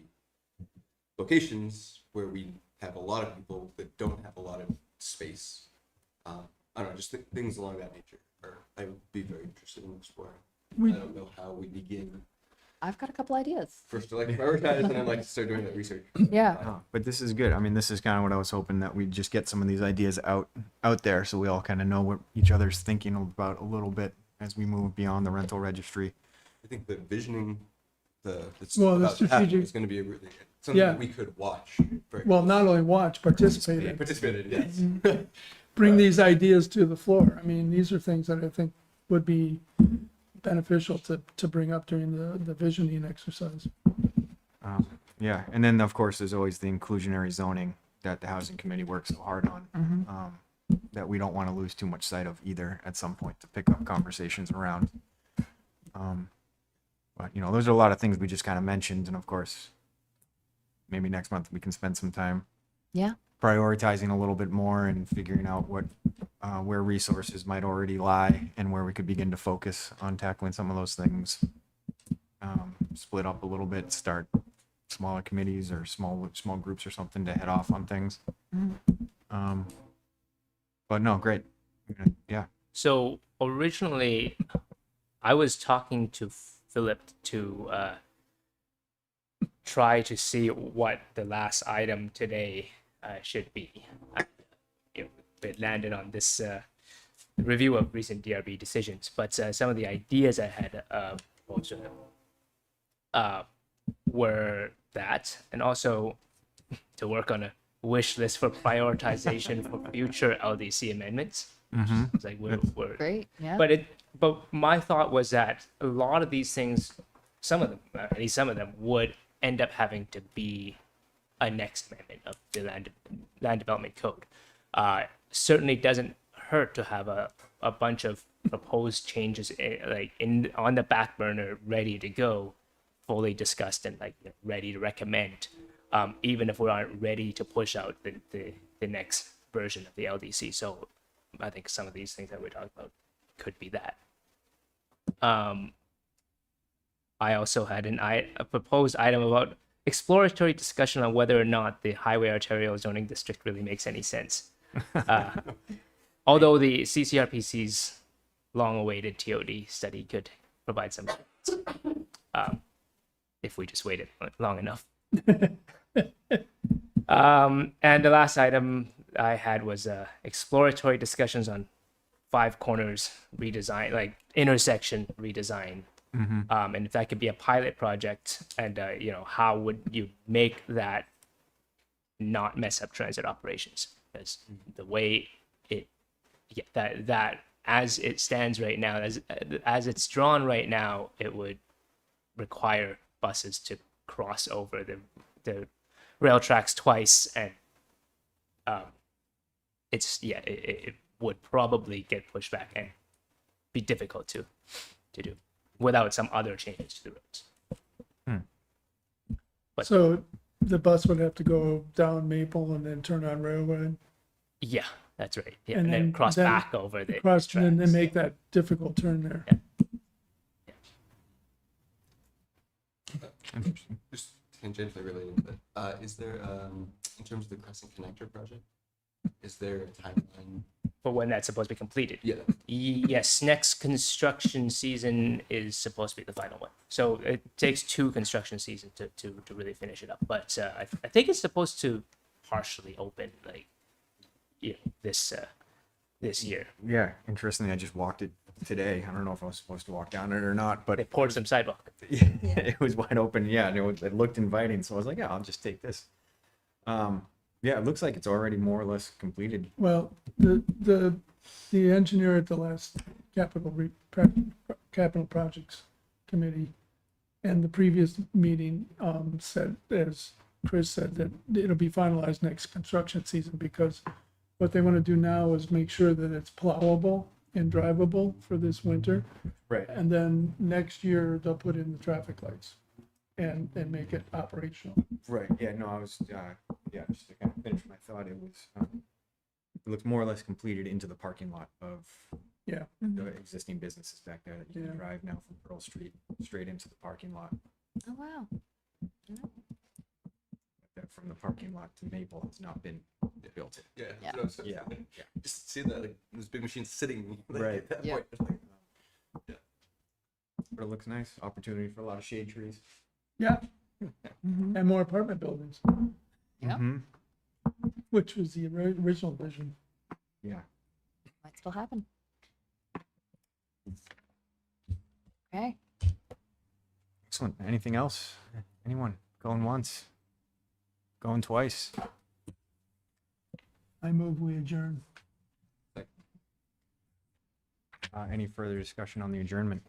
locations where we have a lot of people that don't have a lot of space? I don't know, just things along that nature, or I would be very interested in exploring. We- I don't know how we begin. I've got a couple ideas. First to like prioritize, and then like start doing that research. Yeah. Oh, but this is good. I mean, this is kind of what I was hoping, that we just get some of these ideas out there so we all kind of know what each other's thinking about a little bit as we move beyond the rental registry. I think the visioning, that's Well, the about to happen strategic- is going to be a really something Yeah. that we could watch. Very Well, not only watch, participate in. participated, yes. Bring these ideas to the floor. I mean, these are things that I think would be beneficial to bring up during the visioning exercise. Yeah, and then of course there's always the inclusionary zoning that the housing committee works so hard on. That we don't want to lose too much sight of either at some point to pick up conversations around. But you know, those are a lot of things we just kind of mentioned, and of course, maybe next month we can spend some time Yeah. prioritizing a little bit more and figuring out what where resources might already lie and where we could begin to focus on tackling some of those things. Split up a little bit, start smaller committees or small groups or something to head off on things. But no, great. Yeah. So originally, I was talking to Philip to try to see what the last item today should be. It landed on this review of recent DRB decisions, but some of the ideas I had proposed to him were that, and also to work on a wish list for prioritization for future LDC amendments. It's like we're Great. Yeah. but my thought was that a lot of these things, some of them, at least some of them, would end up having to be a next amendment of the land development code. Certainly doesn't hurt to have a bunch of proposed changes on the back burner, ready to go, fully discussed and ready to recommend. Even if we aren't ready to push out the next version of the LDC. So I think some of these things that we're talking about could be that. I also had a proposed item about exploratory discussion on whether or not the highway arterial zoning district really makes any sense. Although the CCRPC's long-awaited TOD study could provide some if we just waited long enough. And the last item I had was exploratory discussions on Five Corners redesign, like intersection redesign. And if that could be a pilot project, and how would you make that not mess up transit operations? Because the way that as it stands right now, as it's drawn right now, it would require buses to cross over the rail tracks twice, and it would probably get pushed back and be difficult to do without some other changes to the roads. But- So the bus would have to go down Maple and then turn on Railroad, Yeah, that's right. Yeah, And and then then- cross then back over the cross and then tracks. make that difficult turn there. Just tangentially related, but is there, in terms of the Crescent Connector project, is there a timeline? For when that's supposed to be completed. Yeah. Yes, next construction season is supposed to be the final one. So it takes 2 construction seasons to really finish it up. But I think it's supposed to partially open this year. Yeah. Interestingly, I just walked it today. I don't know if I was supposed to walk down it or not, but They poured some sidewalk. it was wide open. Yeah. And it looked inviting. So I was like, yeah, I'll just take this. Yeah, it looks like it's already more or less completed. Well, the engineer at the last capital projects committee and the previous meeting said, as Chris said, that it'll be finalized next construction season, because what they want to do now is make sure that it's plowable and drivable for this winter. Right. And then next year they'll put in the traffic lights and make it operational. Right. Yeah. No, I was. Just to kind of finish my thought, it was. It looks more or less completed into the parking lot of Yeah. the existing businesses back there that you Yeah. can drive now from Pearl Street straight into the parking lot. Oh, wow. That from the parking lot to Maple has not been built. Yeah. Yeah. that's what I was saying. Yeah. Just seeing that, like, those big machines sitting Right. at that Yeah. point. It's like, But it looks nice. Opportunity for a lot of shade trees. Yeah. And more apartment buildings, Yeah. Mm-hmm. which was the original vision. Yeah. Might still happen. Okay. Excellent. Anything else? Anyone going once? Going twice? I move we adjourn. Any further discussion on the adjournment?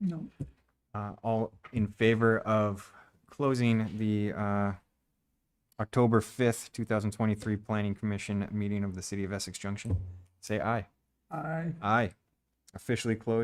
No. All in favor of closing the October 5th, 2023 Planning Commission meeting of the City of Essex Junction, say aye. Aye. Aye. Officially closed.